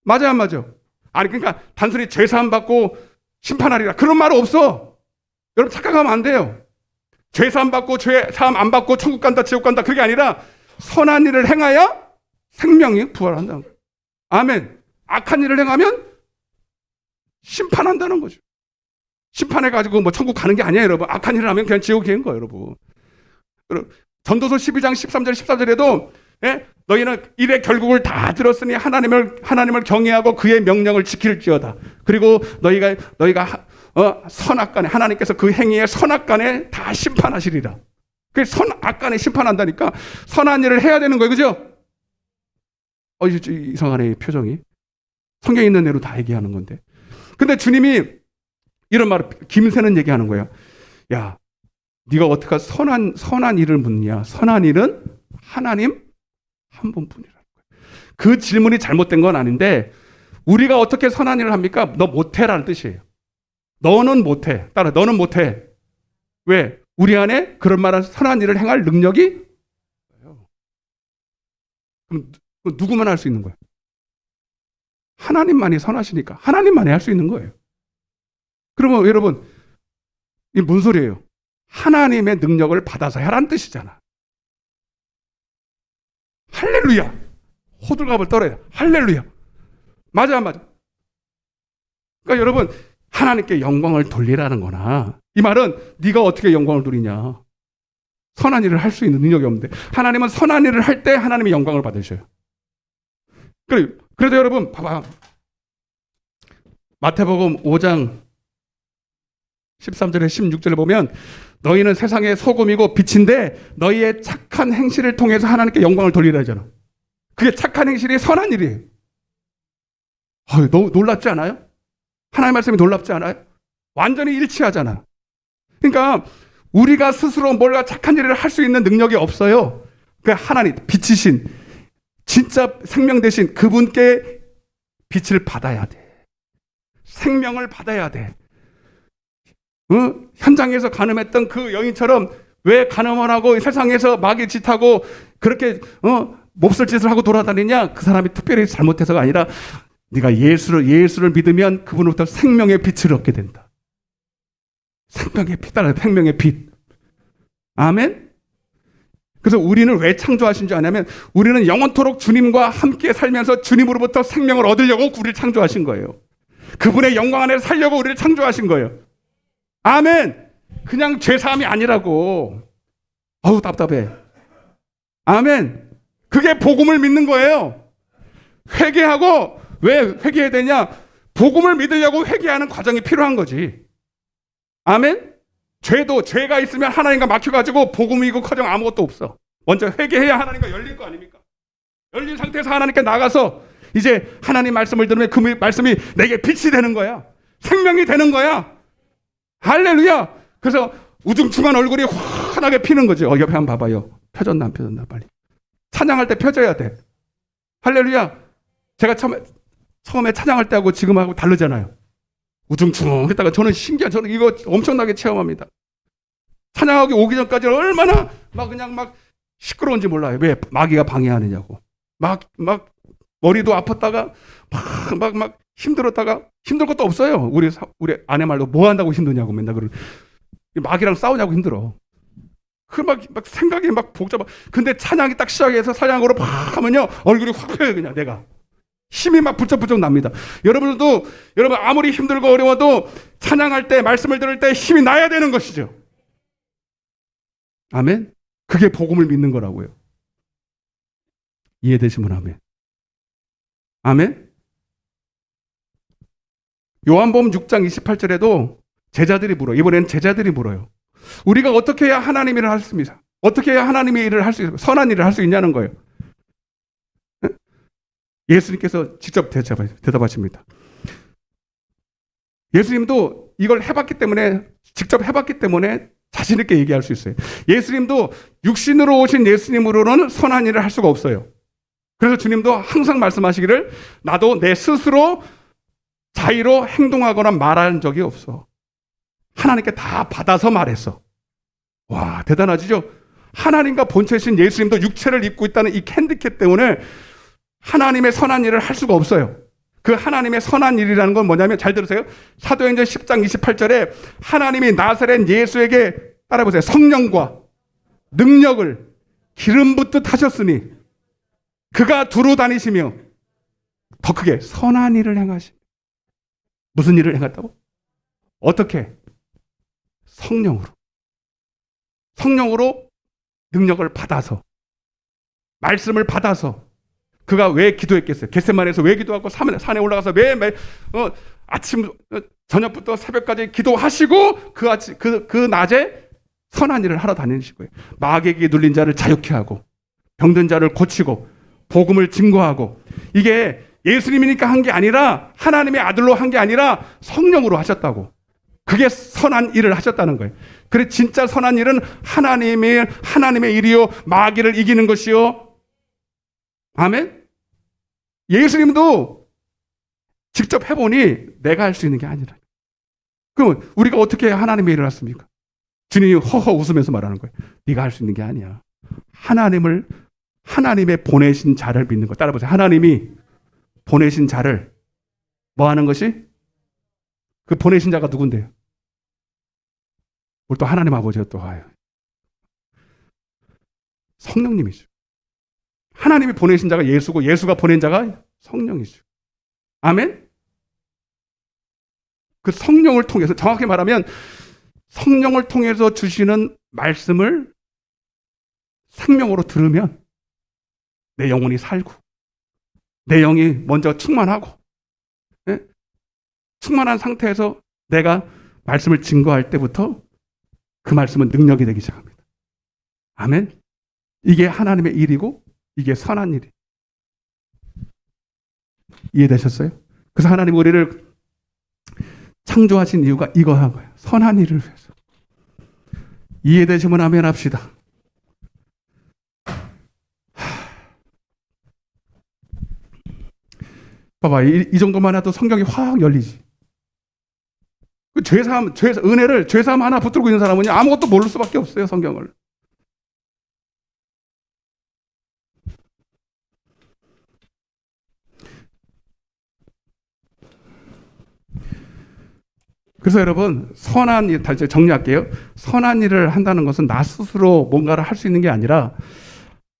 맞아, 안 맞아? 아니, 그러니까 단순히 죄사함 받고 심판하리라. 그런 말 없어. 여러분 착각하면 안 돼요. 죄사함 받고 죄사함 안 받고 천국 간다, 지옥 간다. 그게 아니라 선한 일을 행하여 생명이 부활한다. 아멘. 악한 일을 행하면 심판한다는 거죠. 심판해가지고 뭐 천국 가는 게 아니에요, 여러분. 악한 일을 하면 그냥 지옥이 된 거예요, 여러분. 전도서 12장 13절 14절에도 너희는 일의 결국을 다 들었으니 하나님을 경외하고 그의 명령을 지킬지어다. 그리고 너희가 선악간에 하나님께서 그 행위의 선악간에 다 심판하시리라. 그 선악간에 심판한다니까 선한 일을 해야 되는 거예요, 그죠? 이상하네, 표정이. 성경에 있는 대로 다 얘기하는 건데. 근데 주님이 이런 말을 김새는 얘기하는 거예요. 야, 네가 어떻게 선한 일을 묻냐? 선한 일은 하나님 한 분뿐이라는 거예요. 그 질문이 잘못된 건 아닌데 우리가 어떻게 선한 일을 합니까? 너 못해라는 뜻이에요. 너는 못해. 따라 너는 못해. 왜? 우리 안에 그런 말한 선한 일을 행할 능력이 그럼 누구만 할 수 있는 거예요? 하나님만이 선하시니까 하나님만이 할 수 있는 거예요. 그러면 여러분 이게 뭔 소리예요? 하나님의 능력을 받아서 하라는 뜻이잖아. 할렐루야. 호들갑을 떨어야 돼. 할렐루야. 맞아, 안 맞아? 그러니까 여러분 하나님께 영광을 돌리라는 거나 이 말은 네가 어떻게 영광을 돌리냐. 선한 일을 할 수 있는 능력이 없는데 하나님은 선한 일을 할 때 하나님의 영광을 받으셔요. 그래도 여러분 봐봐. 마태복음 5장 13절에 16절에 보면 너희는 세상의 소금이고 빛인데 너희의 착한 행실을 통해서 하나님께 영광을 돌리라 하잖아. 그게 착한 행실이 선한 일이에요. 너무 놀랍지 않아요? 하나님의 말씀이 놀랍지 않아요? 완전히 일치하잖아. 그러니까 우리가 스스로 뭔가 착한 일을 할 수 있는 능력이 없어요. 그러니까 하나님 빛이신 진짜 생명 되신 그분께 빛을 받아야 돼. 생명을 받아야 돼. 현장에서 간음했던 그 여인처럼 왜 간음을 하고 세상에서 마귀 짓하고 그렇게 몹쓸 짓을 하고 돌아다니냐? 그 사람이 특별히 잘못해서가 아니라 네가 예수를 믿으면 그분으로부터 생명의 빛을 얻게 된다. 생명의 빛, 생명의 빛. 아멘? 그래서 우리는 왜 창조하신 줄 아냐면 우리는 영원토록 주님과 함께 살면서 주님으로부터 생명을 얻으려고 우리를 창조하신 거예요. 그분의 영광 안에서 살려고 우리를 창조하신 거예요. 아멘! 그냥 죄사함이 아니라고. 어우, 답답해. 아멘! 그게 복음을 믿는 거예요. 회개하고, 왜 회개해야 되냐? 복음을 믿으려고 회개하는 과정이 필요한 거지. 아멘? 죄가 있으면 하나님과 막혀가지고 복음이고 커녕 아무것도 없어. 먼저 회개해야 하나님과 열릴 거 아닙니까? 열린 상태에서 하나님께 나가서 이제 하나님 말씀을 들으면 그 말씀이 내게 빛이 되는 거야. 생명이 되는 거야. 할렐루야. 그래서 우중충한 얼굴이 환하게 피는 거지. 옆에 한번 봐봐요. 펴졌나 안 펴졌나 빨리. 찬양할 때 펴져야 돼. 할렐루야. 제가 처음에 찬양할 때하고 지금하고 다르잖아요. 우중충했다가 저는 이거 엄청나게 체험합니다. 찬양하기 오기 전까지는 얼마나 그냥 시끄러운지 몰라요. 왜? 마귀가 방해하느냐고. 머리도 아팠다가 막 힘들었다가 힘들 것도 없어요. 우리 아내 말로 뭐 한다고 힘드냐고 맨날 마귀랑 싸우냐고 힘들어. 막 생각이 복잡하. 근데 찬양이 딱 시작해서 찬양으로 막 하면요 얼굴이 확 펴요. 그냥 내가 힘이 부쩍부쩍 납니다. 여러분 아무리 힘들고 어려워도 찬양할 때 말씀을 들을 때 힘이 나야 되는 것이죠. 아멘. 그게 복음을 믿는 거라고요. 이해되시면 아멘. 아멘. 요한복음 6장 28절에도 제자들이 물어요. 이번에는 제자들이 물어요. 우리가 어떻게 해야 하나님 일을 할 수 있습니까? 어떻게 해야 하나님의 일을 할 수 있어요? 선한 일을 할 수 있냐는 거예요. 예수님께서 직접 대답하십니다. 예수님도 이걸 직접 해봤기 때문에 자신 있게 얘기할 수 있어요. 예수님도 육신으로 오신 예수님으로는 선한 일을 할 수가 없어요. 그래서 주님도 항상 말씀하시기를 나도 내 스스로 자의로 행동하거나 말한 적이 없어. 하나님께 다 받아서 말했어. 와, 대단하시죠? 하나님과 본체이신 예수님도 육체를 입고 있다는 이 핸디캡 때문에 하나님의 선한 일을 할 수가 없어요. 그 하나님의 선한 일이라는 건 뭐냐면 잘 들으세요. 사도행전 10장 28절에 하나님이 나사렛 예수에게 따라보세요. 성령과 능력을 기름 붓듯 하셨으니 그가 두루 다니시며 더 크게 선한 일을 행하시. 무슨 일을 행했다고? 어떻게? 성령으로 능력을 받아서 말씀을 받아서 그가 왜 기도했겠어요? 겟세마네에서 왜 기도하고 산에 올라가서 매일 아침 저녁부터 새벽까지 기도하시고 그 낮에 선한 일을 하러 다니신 거예요. 마귀에게 눌린 자를 자유케 하고 병든 자를 고치고 복음을 증거하고 이게 예수님이니까 한 게 아니라 하나님의 아들로 한 게 아니라 성령으로 하셨다고. 그게 선한 일을 하셨다는 거예요. 그래 진짜 선한 일은 하나님의 일이요 마귀를 이기는 것이요. 아멘. 예수님도 직접 해보니 내가 할 수 있는 게 아니라. 그럼 우리가 어떻게 하나님의 일을 했습니까? 주님이 허허 웃으면서 말하는 거예요. 네가 할 수 있는 게 아니야. 하나님의 보내신 자를 믿는 거. 따라보세요. 하나님이 보내신 자를 뭐 하는 것이? 그 보내신 자가 누군데요? 우리 또 하나님 아버지가 또 와요. 성령님이죠. 하나님이 보내신 자가 예수고 예수가 보낸 자가 성령이죠. 아멘? 그 성령을 통해서 정확히 말하면 성령을 통해서 주시는 말씀을 생명으로 들으면 내 영혼이 살고 내 영이 먼저 충만하고 충만한 상태에서 내가 말씀을 증거할 때부터 그 말씀은 능력이 되기 시작합니다. 아멘? 이게 하나님의 일이고 이게 선한 일이. 이해되셨어요? 그래서 하나님 우리를 창조하신 이유가 이거 한 거예요. 선한 일을 위해서. 이해되시면 아멘 합시다. 봐봐, 이 정도만 해도 성경이 확 열리지. 그 은혜를 죄사함 하나 붙들고 있는 사람은 아무것도 모를 수밖에 없어요, 성경을. 그래서 여러분, 선한 일, 다시 정리할게요. 선한 일을 한다는 것은 나 스스로 뭔가를 할 수 있는 게 아니라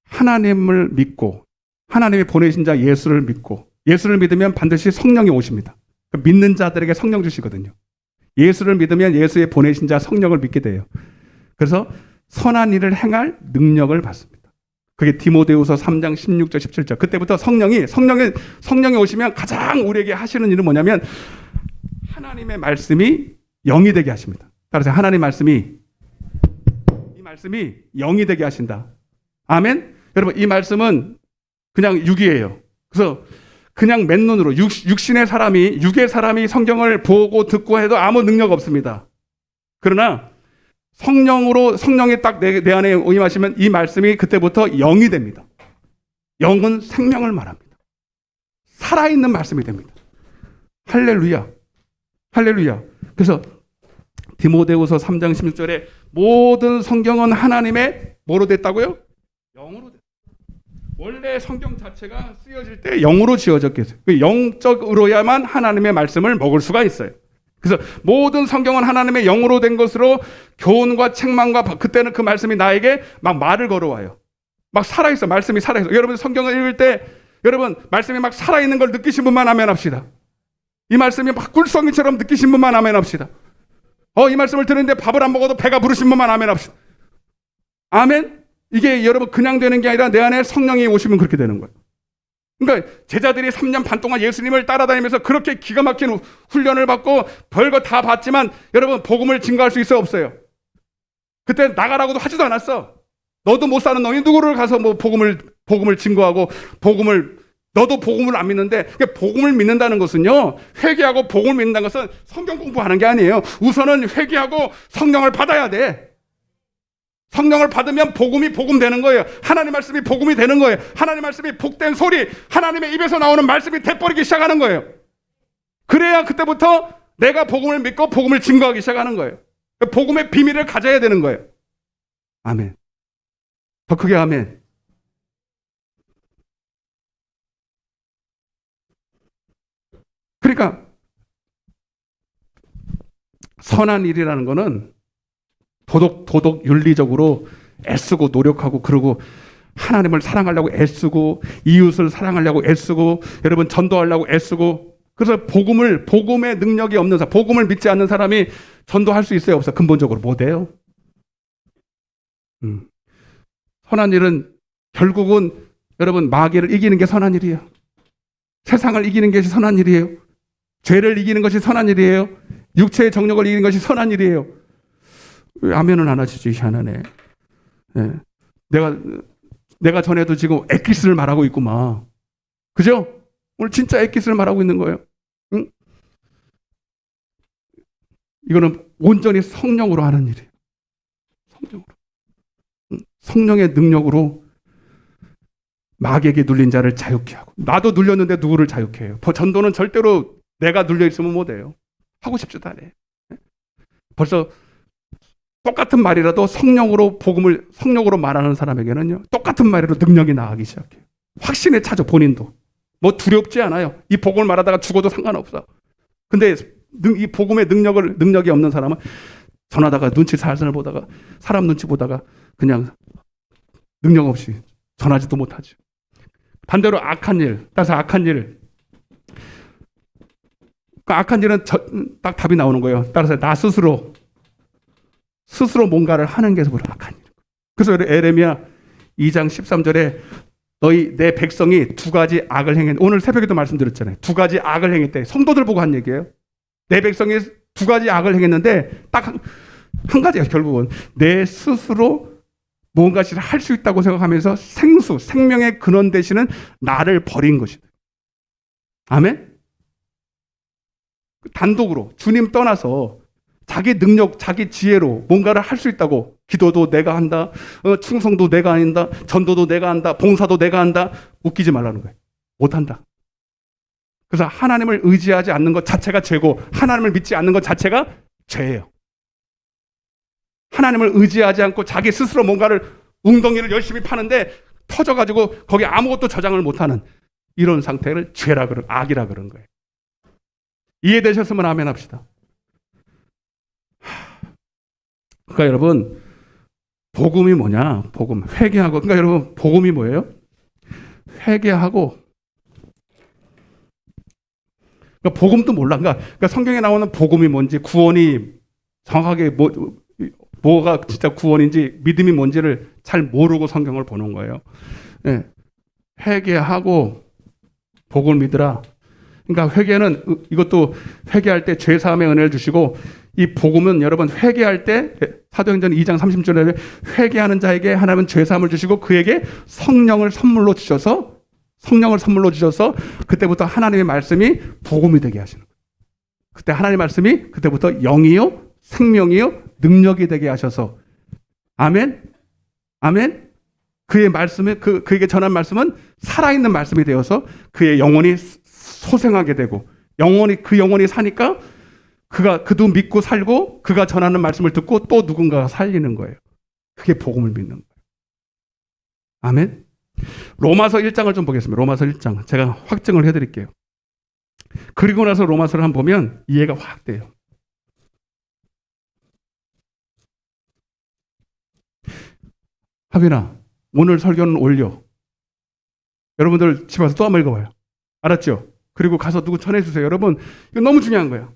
하나님을 믿고, 하나님이 보내신 자 예수를 믿고, 예수를 믿으면 반드시 성령이 오십니다. 믿는 자들에게 성령 주시거든요. 예수를 믿으면 예수의 보내신 자 성령을 믿게 돼요. 그래서 선한 일을 행할 능력을 받습니다. 그게 디모데후서 3장 16절 17절. 그때부터 성령이 오시면 가장 우리에게 하시는 일은 뭐냐면 하나님의 말씀이 영이 되게 하십니다. 따라서 하나님의 말씀이 영이 되게 하신다. 아멘. 여러분, 이 말씀은 그냥 육이에요. 그래서 그냥 맨눈으로 육의 사람이 성경을 보고 듣고 해도 아무 능력 없습니다. 그러나 성령이 딱 내 안에 임하시면 이 말씀이 그때부터 영이 됩니다. 영은 생명을 말합니다. 살아있는 말씀이 됩니다. 할렐루야. 할렐루야. 그래서 디모데후서 3장 16절에 모든 성경은 하나님의 뭐로 됐다고요? 영으로 됐다. 원래 성경 자체가 쓰여질 때 영으로 지어졌겠어요. 영적으로야만 하나님의 말씀을 먹을 수가 있어요. 그래서 모든 성경은 하나님의 영으로 된 것으로 교훈과 책망과 그때는 그 말씀이 나에게 막 말을 걸어와요. 막 살아있어. 말씀이 살아있어. 여러분 성경을 읽을 때 여러분 말씀이 막 살아있는 걸 느끼신 분만 아멘 합시다. 이 말씀이 막 꿀성이처럼 느끼신 분만 아멘 합시다. 이 말씀을 들었는데 밥을 안 먹어도 배가 부르신 분만 아멘 합시다. 아멘? 이게 여러분 그냥 되는 게 아니라 내 안에 성령이 오시면 그렇게 되는 거예요. 그러니까 제자들이 3년 반 동안 예수님을 따라다니면서 그렇게 기가 막힌 훈련을 받고 별거 다 봤지만 여러분 복음을 증거할 수 있어요, 없어요? 그때 나가라고도 하지도 않았어. 너도 못 사는 놈이 누구를 가서 뭐 복음을 증거하고 너도 복음을 안 믿는데, 복음을 믿는다는 것은요, 회개하고 복음을 믿는다는 것은 성경 공부하는 게 아니에요. 우선은 회개하고 성령을 받아야 돼. 성령을 받으면 복음이 복음 되는 거예요. 하나님 말씀이 복음이 되는 거예요. 하나님 말씀이 복된 소리, 하나님의 입에서 나오는 말씀이 돼버리기 시작하는 거예요. 그래야 그때부터 내가 복음을 믿고 복음을 증거하기 시작하는 거예요. 복음의 비밀을 가져야 되는 거예요. 아멘. 더 크게 아멘. 그러니까 선한 일이라는 거는 도덕 윤리적으로 애쓰고 노력하고 그러고 하나님을 사랑하려고 애쓰고 이웃을 사랑하려고 애쓰고 여러분 전도하려고 애쓰고 그래서 복음의 능력이 없는 사람, 복음을 믿지 않는 사람이 전도할 수 있어요, 없어요? 근본적으로 못해요. 선한 일은 결국은 여러분 마귀를 이기는 게 선한 일이에요. 세상을 이기는 것이 선한 일이에요. 죄를 이기는 것이 선한 일이에요. 육체의 정욕을 이기는 것이 선한 일이에요. 왜 아멘은 안 하시죠? 희한하네. 네. 내가 전에도 지금 엑기스를 말하고 있구만. 그죠? 오늘 진짜 엑기스를 말하고 있는 거예요. 응? 이거는 온전히 성령으로 하는 일이에요. 성령으로. 성령의 능력으로 마귀에게 눌린 자를 자유케 하고, 나도 눌렸는데 누구를 자유케 해요? 전도는 절대로 내가 눌려 있으면 못해요. 하고 싶지도 않아요. 벌써 똑같은 말이라도 성령으로 말하는 사람에게는요, 똑같은 말이라도 능력이 나가기 시작해요. 확신에 차죠, 본인도. 뭐 두렵지 않아요. 이 복음을 말하다가 죽어도 상관없어. 근데 이 복음의 능력이 없는 사람은 전하다가 사람 눈치 보다가 그냥 능력 없이 전하지도 못하죠. 반대로 악한 일, 따라서 악한 일은 딱 답이 나오는 거예요. 따라서 나 스스로 뭔가를 하는 게 바로 악한 일. 그래서 에레미야 2장 13절에 내 백성이 두 가지 악을 행했는데, 오늘 새벽에도 말씀드렸잖아요. 두 가지 악을 행했대. 성도들 보고 한 얘기예요. 내 백성이 두 가지 악을 행했는데 딱 한 가지가 결국은 내 스스로 무언가를 할 수 있다고 생각하면서 생명의 근원 되시는 나를 버린 것이다. 아멘? 단독으로 주님 떠나서 자기 능력, 자기 지혜로 뭔가를 할 수 있다고, 기도도 내가 한다, 충성도 내가 한다, 전도도 내가 한다, 봉사도 내가 한다, 웃기지 말라는 거예요. 못한다. 그래서 하나님을 의지하지 않는 것 자체가 죄고 하나님을 믿지 않는 것 자체가 죄예요. 하나님을 의지하지 않고 자기 스스로 뭔가를 웅덩이를 열심히 파는데 터져가지고 거기 아무것도 저장을 못하는 이런 상태를 죄라 그런 악이라 그런 거예요. 이해되셨으면 아멘 합시다. 그러니까 여러분 복음이 뭐냐? 복음 회개하고 그러니까 여러분 복음이 뭐예요? 회개하고 그러니까 복음도 몰라. 그러니까 성경에 나오는 복음이 뭔지 구원이 정확하게 뭐가 진짜 구원인지 믿음이 뭔지를 잘 모르고 성경을 보는 거예요. 네. 회개하고 복음을 믿으라. 그러니까 회개는 이것도 회개할 때 죄사함의 은혜를 주시고 이 복음은 여러분 회개할 때 사도행전 2장 30절에 회개하는 자에게 하나님은 죄사함을 주시고 그에게 성령을 선물로 주셔서 그때부터 하나님의 말씀이 복음이 되게 하시는 거예요. 그때 하나님의 말씀이 그때부터 영이요 생명이요 능력이 되게 하셔서 아멘 그의 말씀에 그에게 전한 말씀은 살아있는 말씀이 되어서 그의 영혼이 소생하게 되고 그 영혼이 사니까 그도 믿고 살고 그가 전하는 말씀을 듣고 또 누군가가 살리는 거예요. 그게 복음을 믿는 거예요. 아멘. 로마서 1장을 좀 보겠습니다. 로마서 1장 제가 확증을 해드릴게요. 그리고 나서 로마서를 한번 보면 이해가 확 돼요. 하빈아 오늘 설교는 올려. 여러분들 집에 와서 또 한번 읽어봐요. 알았죠? 그리고 가서 누구 전해주세요. 여러분 이거 너무 중요한 거예요.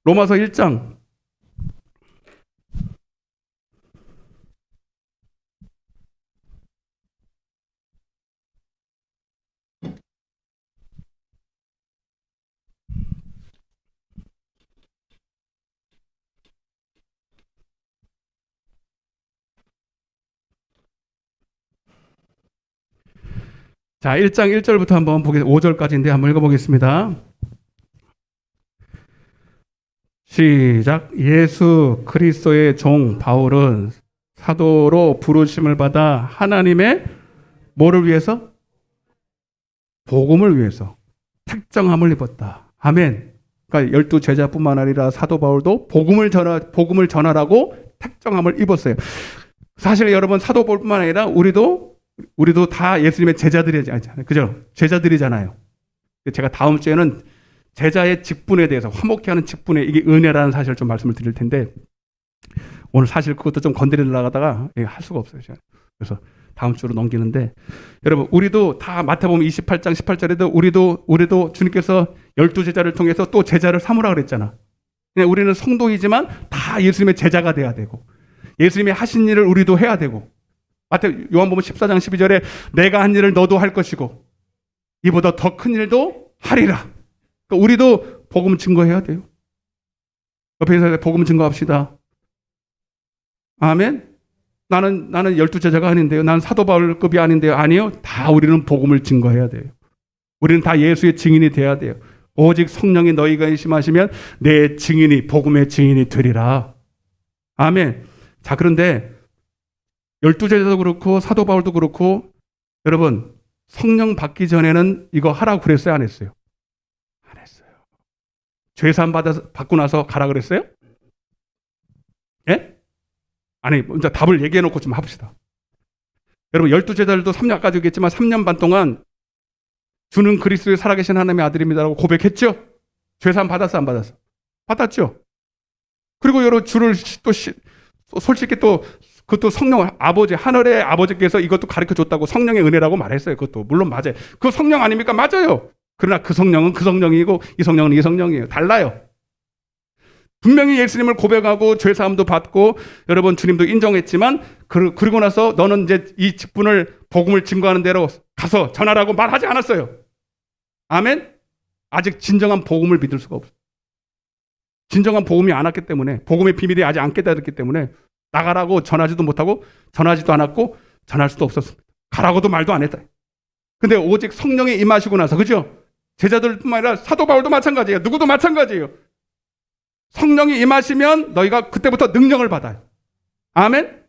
로마서 1장 자, 1장 1절부터 한번 5절까지인데 한번 읽어보겠습니다. 시작. 예수 그리스도의 종 바울은 사도로 부르심을 받아 하나님의 뭐를 위해서? 복음을 위해서 택정함을 입었다. 아멘. 그러니까 12제자뿐만 아니라 사도 바울도 복음을 전하라고 택정함을 입었어요. 사실 여러분 사도 바울뿐만 아니라 우리도 다 예수님의 제자들이잖아요. 그죠? 제자들이잖아요. 제가 다음 주에는 제자의 직분에 대해서 화목케 하는 직분에 이게 은혜라는 사실을 좀 말씀을 드릴 텐데 오늘 사실 그것도 좀 건드리려고 하다가 할 수가 없어요. 제가. 그래서 다음 주로 넘기는데 여러분 우리도 다 마태복음 28장 18절에도 우리도 주님께서 12제자를 통해서 또 제자를 삼으라 그랬잖아. 그냥 우리는 성도이지만 다 예수님의 제자가 돼야 되고 예수님이 하신 일을 우리도 해야 되고 요한복음 14장 12절에 내가 한 일을 너도 할 것이고 이보다 더 큰 일도 하리라. 그러니까 우리도 복음 증거해야 돼요. 옆에 있는 복음 증거합시다. 아멘. 나는 12제자가 아닌데요. 난 사도 바울급이 아닌데요. 아니요. 다 우리는 복음을 증거해야 돼요. 우리는 다 예수의 증인이 돼야 돼요. 오직 성령이 너희가 임하시면 내 증인이 복음의 증인이 되리라. 아멘. 자, 그런데 12제자도 그렇고 사도 바울도 그렇고 여러분 성령 받기 전에는 이거 하라고 그랬어요? 안 했어요? 안 했어요. 죄사함 받고 나서 가라 그랬어요? 예? 아니 먼저 답을 얘기해 놓고 좀 합시다. 여러분 12제자들도 3년 아까 얘기했지만 3년 반 동안 주는 그리스도의 살아계신 하나님의 아들입니다라고 고백했죠? 죄사함 받았어 안 받았어? 받았죠? 그리고 여러분 주를 또 솔직히 또 그것도 성령 아버지 하늘의 아버지께서 이것도 가르쳐 줬다고 성령의 은혜라고 말했어요. 그것도 물론 맞아요. 그 성령 아닙니까? 맞아요. 그러나 그 성령은 그 성령이고 이 성령은 이 성령이에요. 달라요. 분명히 예수님을 고백하고 죄사함도 받고 여러분 주님도 인정했지만 그리고 나서 너는 이제 이 직분을 복음을 증거하는 대로 가서 전하라고 말하지 않았어요. 아멘. 아직 진정한 복음을 믿을 수가 없어요. 진정한 복음이 안 왔기 때문에 복음의 비밀이 아직 안 깨달았기 때문에 나가라고 전하지도 못하고 전하지도 않았고 전할 수도 없었습니다. 가라고도 말도 안 했다. 근데 오직 성령이 임하시고 나서 그죠? 제자들뿐만 아니라 사도 바울도 마찬가지예요. 누구도 마찬가지예요. 성령이 임하시면 너희가 그때부터 능력을 받아요. 아멘?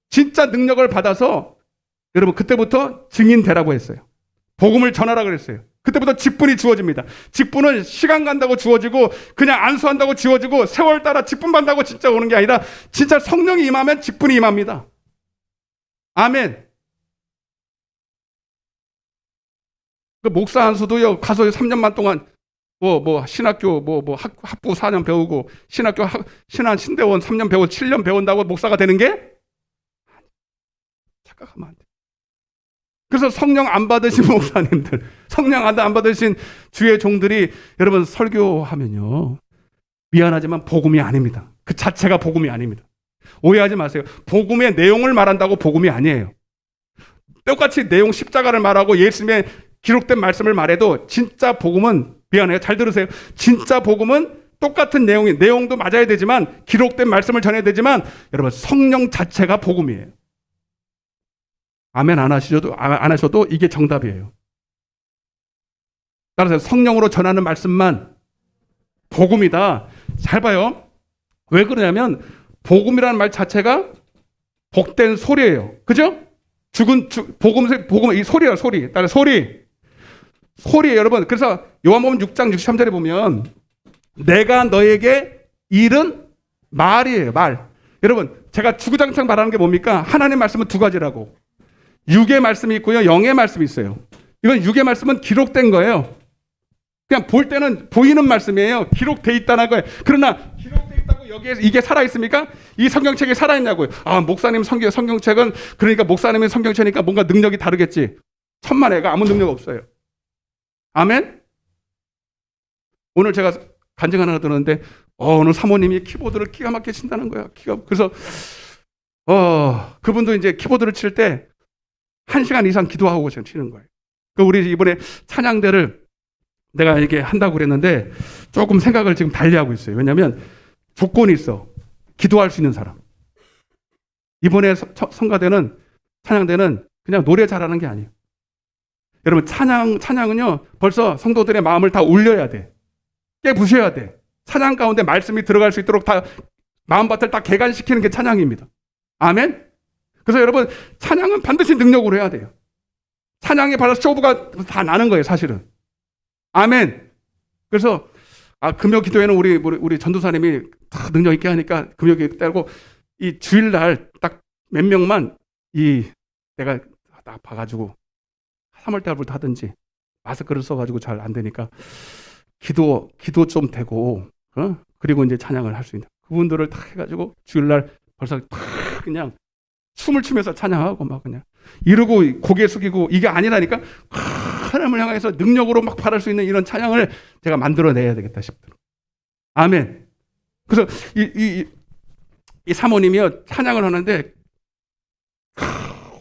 진짜 능력을 받아서 여러분 그때부터 증인 되라고 했어요. 복음을 전하라 그랬어요. 그때부터 직분이 주어집니다. 직분은 시간 간다고 주어지고 그냥 안수한다고 주어지고 세월 따라 직분 받는다고 진짜 오는 게 아니라 진짜 성령이 임하면 직분이 임합니다. 아멘. 그 목사 안수도요, 가서 3년만 동안 신학교 학부 4년 배우고 신한 신대원 3년 배우고 7년 배운다고 목사가 되는 게 착각하면 안 돼. 그래서 성령 안 받으신 목사님들, 성령 안 받으신 주의 종들이 여러분 설교하면요, 미안하지만 복음이 아닙니다. 그 자체가 복음이 아닙니다. 오해하지 마세요. 복음의 내용을 말한다고 복음이 아니에요. 똑같이 내용 십자가를 말하고 예수님의 기록된 말씀을 말해도 진짜 복음은, 미안해요, 잘 들으세요. 진짜 복음은 똑같은 내용도 맞아야 되지만 기록된 말씀을 전해야 되지만 여러분 성령 자체가 복음이에요. 아멘 안 하셔도 이게 정답이에요. 따라서 성령으로 전하는 말씀만 복음이다. 잘 봐요. 왜 그러냐면 복음이라는 말 자체가 복된 소리예요. 그죠? 복음, 이 소리야, 소리. 따라서 소리예요, 여러분. 그래서 요한복음 6장 63절에 보면 내가 너에게 이른 말이에요, 말. 여러분, 제가 주구장창 말하는 게 뭡니까? 하나님의 말씀은 두 가지라고. 육의 말씀이 있고요, 영의 말씀이 있어요. 이건 육의 말씀은 기록된 거예요. 그냥 볼 때는 보이는 말씀이에요. 기록돼 있다는 거예요. 그러나 기록돼 있다고 여기에 이게 살아있습니까? 이 성경책이 살아있냐고요. 아, 목사님 성경책은 그러니까 목사님의 성경책이니까 뭔가 능력이 다르겠지. 천만에가 아무 능력 없어요. 아멘? 오늘 제가 간증 하나 들었는데 오늘 사모님이 키보드를 기가 막히게 친다는 거야. 그래서 그분도 이제 키보드를 칠 때 1시간 이상 기도하고 지금 치는 거예요. 우리 이번에 찬양대를 내가 이게 한다고 그랬는데 조금 생각을 지금 달리하고 있어요. 왜냐하면 조건이 있어. 기도할 수 있는 사람. 이번에 찬양대는 그냥 노래 잘하는 게 아니에요. 여러분 찬양은요 벌써 성도들의 마음을 다 울려야 돼. 깨부셔야 돼. 찬양 가운데 말씀이 들어갈 수 있도록 다 마음밭을 다 개간시키는 게 찬양입니다. 아멘? 그래서 여러분 찬양은 반드시 능력으로 해야 돼요. 찬양에 받아서 쇼부가 다 나는 거예요, 사실은. 아멘. 그래서 금요 기도회는 우리 전도사님이 다 능력 있게 하니까 금요 기도 때고 이 주일날 딱 몇 명만 내가 딱 봐가지고 3월 달부터 하든지 마스크를 써가지고 잘 안 되니까 기도 좀 되고 그리고 이제 찬양을 할 수 있는 그분들을 다 해가지고 주일날 벌써 다 그냥 춤을 추면서 찬양하고 막 그냥 이러고 고개 숙이고 이게 아니라니까 하나님을 향해서 능력으로 막 바랄 수 있는 이런 찬양을 제가 만들어내야 되겠다 싶더라고요. 아멘. 그래서 이 사모님이요 찬양을 하는데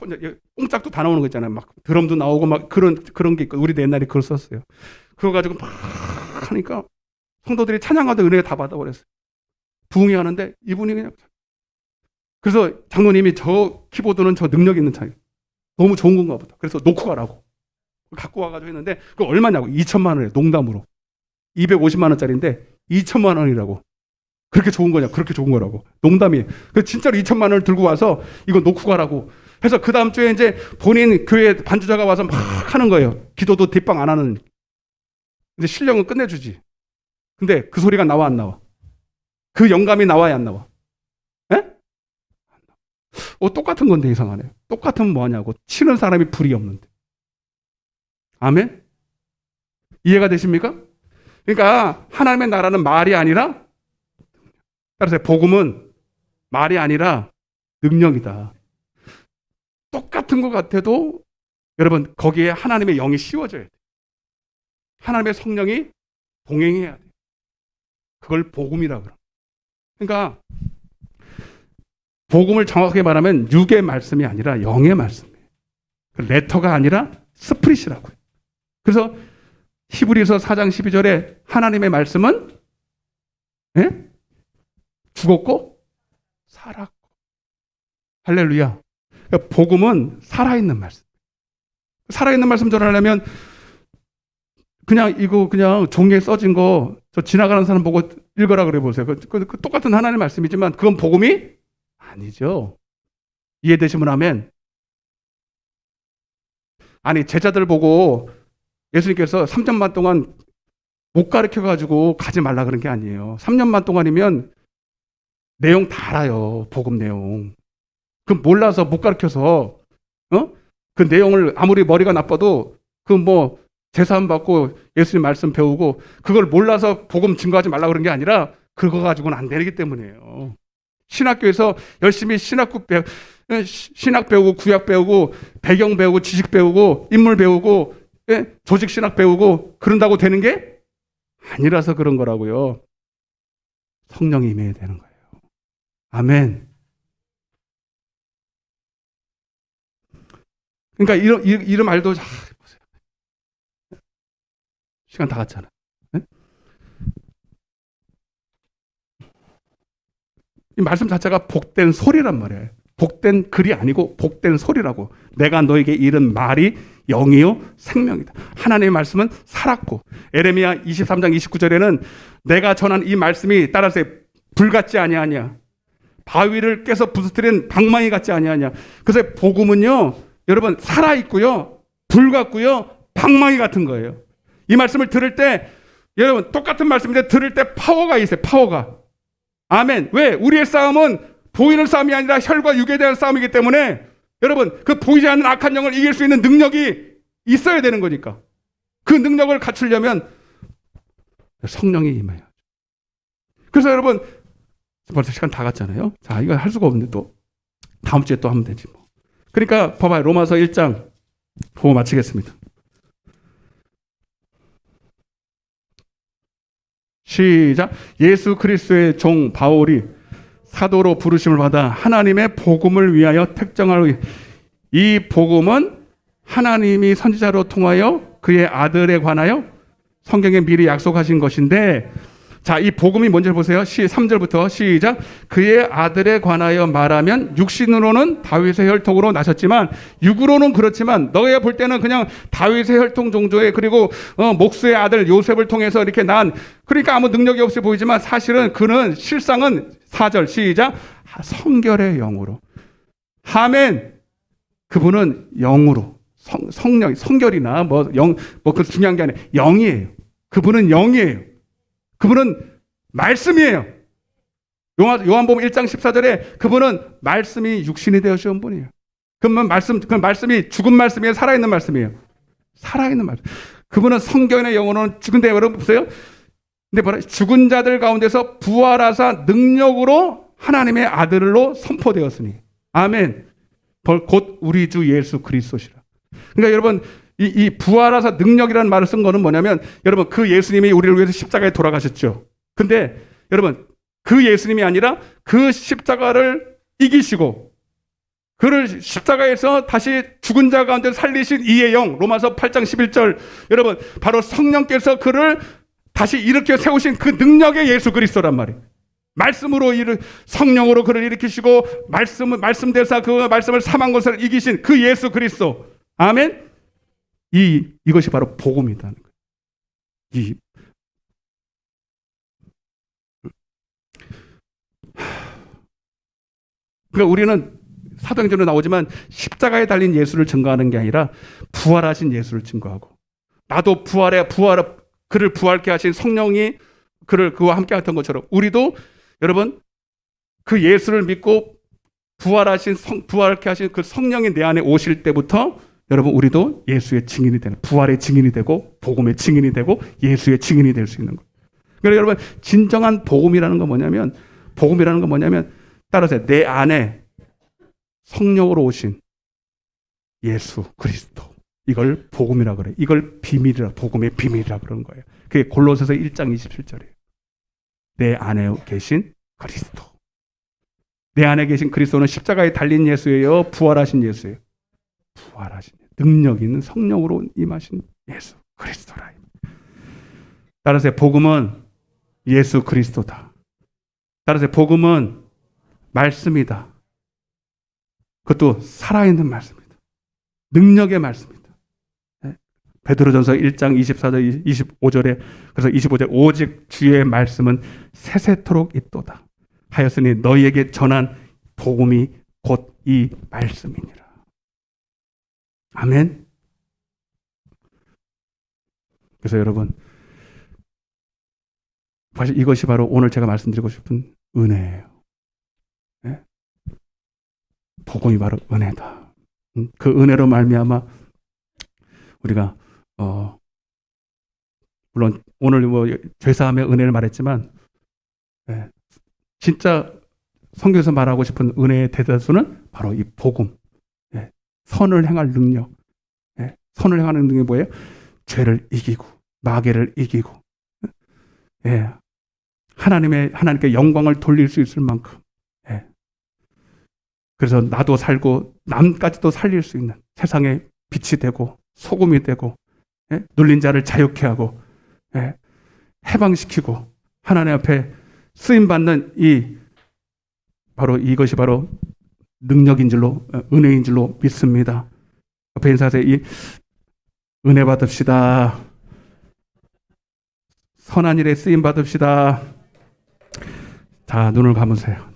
혼자 뽕짝도 다 나오는 거 있잖아요. 막 드럼도 나오고 막 그런 게 있고 우리 옛날에 그걸 썼어요. 그거 가지고 막 하니까 성도들이 찬양하다 은혜 다 받아버렸어요. 부흥이 하는데 이분이 그냥 그래서 장로님이 저 키보드는 저 능력 있는 찬양 너무 좋은 건가 보다. 그래서 놓고 가라고 갖고 와가지고 했는데 그거 얼마냐고 2천만 원에 농담으로 250만 원짜리인데 2천만 원이라고. 그렇게 좋은 거냐? 그렇게 좋은 거라고. 농담이에요. 그 진짜로 2천만 원을 들고 와서 이거 놓고 가라고. 해서 그 다음 주에 이제 본인 교회 반주자가 와서 막 하는 거예요. 기도도 뒷방 안 하는. 근데 실력은 끝내주지. 근데 그 소리가 나와 안 나와? 그 영감이 나와야 안 나와? 에? 똑같은 건데 이상하네요. 똑같으면 뭐하냐고. 치는 사람이 불이 없는데. 아멘? 이해가 되십니까? 그러니까 하나님의 나라는 말이 아니라 따라서 복음은 말이 아니라 능력이다. 똑같은 것 같아도 여러분 거기에 하나님의 영이 씌워져야 돼. 하나님의 성령이 동행해야 돼. 그걸 복음이라고 그래요. 그러니까 복음을 정확하게 말하면 육의 말씀이 아니라 영의 말씀이에요. 레터가 아니라 스프릿이라고요. 그래서 히브리서 4장 12절에 하나님의 말씀은 죽었고 살았고. 할렐루야. 그러니까 복음은 살아있는 말씀. 살아있는 말씀 전하려면 그냥 종이에 써진 거 저 지나가는 사람 보고 읽어라 그래 보세요. 그 똑같은 하나님의 말씀이지만 그건 복음이 아니죠. 이해되시면 아멘. 아니 제자들 보고 예수님께서 3년 반 동안 못 가르쳐가지고 가지 말라 그런 게 아니에요. 3년 반 동안이면 내용 다 알아요. 복음 내용. 그 몰라서 못 가르쳐서 그 내용을 아무리 머리가 나빠도 그 뭐 제사함 받고 예수님 말씀 배우고 그걸 몰라서 복음 증거하지 말라 그런 게 아니라 그거 가지고는 안 되기 때문이에요. 신학교에서 열심히 신학 배우고 구약 배우고 배경 배우고 지식 배우고 인물 배우고 조직 신학 배우고 그런다고 되는 게 아니라서 그런 거라고요. 성령이 임해야 되는 거예요. 아멘. 그러니까 이런 말도 보세요. 시간 다 갔잖아. 네? 이 말씀 자체가 복된 소리란 말이에요. 복된 글이 아니고 복된 소리라고. 내가 너에게 이른 말이 영이요 생명이다. 하나님의 말씀은 살았고 에레미야 23장 29절에는 내가 전한 이 말씀이 따라서 불 같지 아니하냐. 바위를 깨서 부수뜨린 방망이 같지 아니하냐. 그래서 복음은요. 여러분 살아있고요. 불 같고요. 방망이 같은 거예요. 이 말씀을 들을 때 여러분 똑같은 말씀인데 들을 때 파워가 있어요. 파워가. 아멘. 왜? 우리의 싸움은 보이는 싸움이 아니라 혈과 육에 대한 싸움이기 때문에 여러분 그 보이지 않는 악한 영을 이길 수 있는 능력이 있어야 되는 거니까 그 능력을 갖추려면 성령이 임해요. 그래서 여러분 벌써 시간 다 갔잖아요. 자, 이거 할 수가 없는데 또 다음 주에 또 하면 되지 뭐. 그러니까 봐봐요. 로마서 1장 보고 마치겠습니다. 시작. 예수 그리스도의 종 바울이 사도로 부르심을 받아 하나님의 복음을 위하여 택정할 이 복음은 하나님이 선지자로 통하여 그의 아들에 관하여 성경에 미리 약속하신 것인데 자, 이 복음이 뭔지 보세요. 3절부터 시작. 그의 아들에 관하여 말하면 육신으로는 다윗의 혈통으로 나셨지만 육으로는 그렇지만 너희가 볼 때는 그냥 다윗의 혈통 종조에 그리고 목수의 아들 요셉을 통해서 이렇게 난 그러니까 아무 능력이 없이 보이지만 사실은 그는 실상은 4절 시작. 성결의 영으로. 아멘. 그분은 영으로 성령 성결이나 그 중요한 게 아니에요. 영이에요. 그분은 영이에요. 그분은 말씀이에요. 요한복음 1장 14절에 그분은 말씀이 육신이 되어주신 분이에요. 그 말씀이 죽은 말씀이에요? 살아있는 말씀이에요? 살아있는 말씀. 그분은 성경의 영혼은 죽은데 여러분 보세요. 근데 뭐라 죽은 자들 가운데서 부활하사 능력으로 하나님의 아들로 선포되었으니. 아멘. 곧 우리 주 예수 그리스도시라. 그러니까 여러분 이 부활하사 능력이라는 말을 쓴 거는 뭐냐면 여러분 그 예수님이 우리를 위해서 십자가에 돌아가셨죠. 근데 여러분 그 예수님이 아니라 그 십자가를 이기시고 그를 십자가에서 다시 죽은 자 가운데 살리신 이의 영 로마서 8장 11절 여러분 바로 성령께서 그를 다시 일으켜 세우신 그 능력의 예수 그리스도란 말이에요. 말씀으로 성령으로 그를 일으키시고 말씀 대사 그 말씀을 사망 것을 이기신 그 예수 그리스도. 아멘. 이것이 바로 복음이라는 거예요. 그러니까 우리는 사도행전에 나오지만 십자가에 달린 예수를 증거하는 게 아니라 부활하신 예수를 증거하고 나도 그를 부활케 하신 성령이 그와 함께 했던 것처럼 우리도 여러분 그 예수를 믿고 부활케 하신 그 성령이 내 안에 오실 때부터 여러분 우리도 예수의 증인이 되는 부활의 증인이 되고 복음의 증인이 되고 예수의 증인이 될 수 있는 거예요. 그러니까 여러분 진정한 복음이라는 건 뭐냐면 따라서 내 안에 성령으로 오신 예수 그리스도 이걸 복음이라 그래요. 이걸 비밀이라 복음의 비밀이라 그러는 거예요. 그게 골로새서 1장 27절이에요. 내 안에 계신 그리스도. 내 안에 계신 그리스도는 십자가에 달린 예수예요. 부활하신 예수예요. 부활하신 능력 있는 성령으로 임하신 예수 그리스도라. 따라서 복음은 예수 그리스도다. 따라서 복음은 말씀이다. 그것도 살아있는 말씀이다. 능력의 말씀이다. 베드로전서 1장 24절 25절에 그래서 25절 오직 주의 말씀은 세세토록 있도다 하였으니 너희에게 전한 복음이 곧 이 말씀이니라. 아멘. 그래서 여러분, 사실 이것이 바로 오늘 제가 말씀드리고 싶은 은혜예요. 네? 복음이 바로 은혜다. 그 은혜로 말미암아 우리가 물론 오늘 뭐 죄사함의 은혜를 말했지만, 네, 진짜 성경에서 말하고 싶은 은혜의 대다수는 바로 이 복음, 네, 선을 행할 능력. 네, 선을 행하는 능력이 뭐예요? 죄를 이기고 마귀를 이기고, 네, 하나님께 영광을 돌릴 수 있을 만큼, 네, 그래서 나도 살고 남까지도 살릴 수 있는 세상의 빛이 되고 소금이 되고, 예? 눌린 자를 자유케 하고, 예? 해방시키고 하나님 앞에 쓰임받는 이것이 바로 능력인 줄로, 은혜인 줄로 믿습니다. 옆에 인사하세요. 이 은혜 받읍시다. 선한 일에 쓰임 받읍시다. 자, 눈을 감으세요.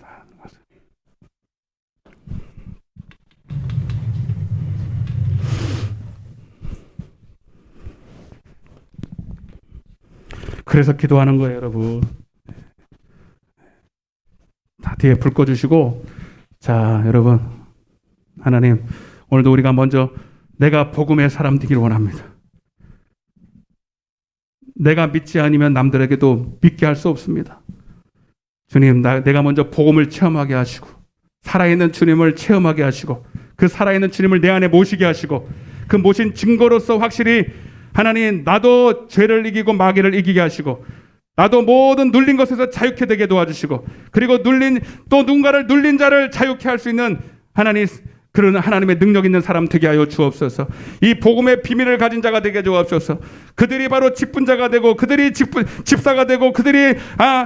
그래서 기도하는 거예요, 여러분. 다 뒤에 불 꺼주시고, 자, 여러분, 하나님, 오늘도 우리가 먼저 내가 복음의 사람 되기를 원합니다. 내가 믿지 않으면 남들에게도 믿게 할 수 없습니다. 주님, 내가 먼저 복음을 체험하게 하시고, 살아있는 주님을 체험하게 하시고, 그 살아있는 주님을 내 안에 모시게 하시고, 그 모신 증거로서 확실히 하나님, 나도 죄를 이기고 마귀를 이기게 하시고, 나도 모든 눌린 것에서 자유케 되게 도와주시고, 그리고 또 누군가를 눌린 자를 자유케 할 수 있는 하나님, 그런 하나님의 능력 있는 사람 되게 하여 주옵소서. 이 복음의 비밀을 가진 자가 되게 주옵소서. 그들이 바로 직분자가 되고, 그들이 집사가 되고, 그들이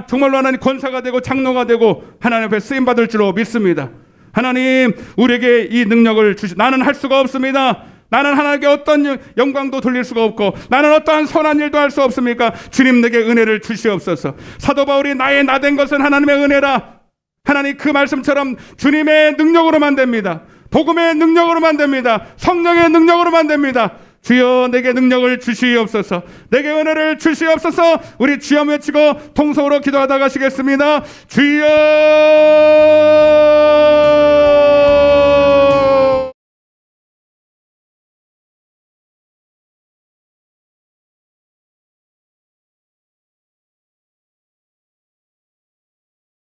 정말로 하나님 권사가 되고 장로가 되고 하나님 앞에 쓰임 받을 줄로 믿습니다. 하나님, 우리에게 이 능력을 나는 할 수가 없습니다. 나는 하나님께 어떤 영광도 돌릴 수가 없고, 나는 어떠한 선한 일도 할 수 없습니까? 주님, 내게 은혜를 주시옵소서. 사도 바울이 나의 나된 것은 하나님의 은혜라. 하나님, 그 말씀처럼 주님의 능력으로만 됩니다. 복음의 능력으로만 됩니다. 성령의 능력으로만 됩니다. 주여, 내게 능력을 주시옵소서. 내게 은혜를 주시옵소서. 우리 주여 외치고 통성으로 기도하다 가시겠습니다. 주여.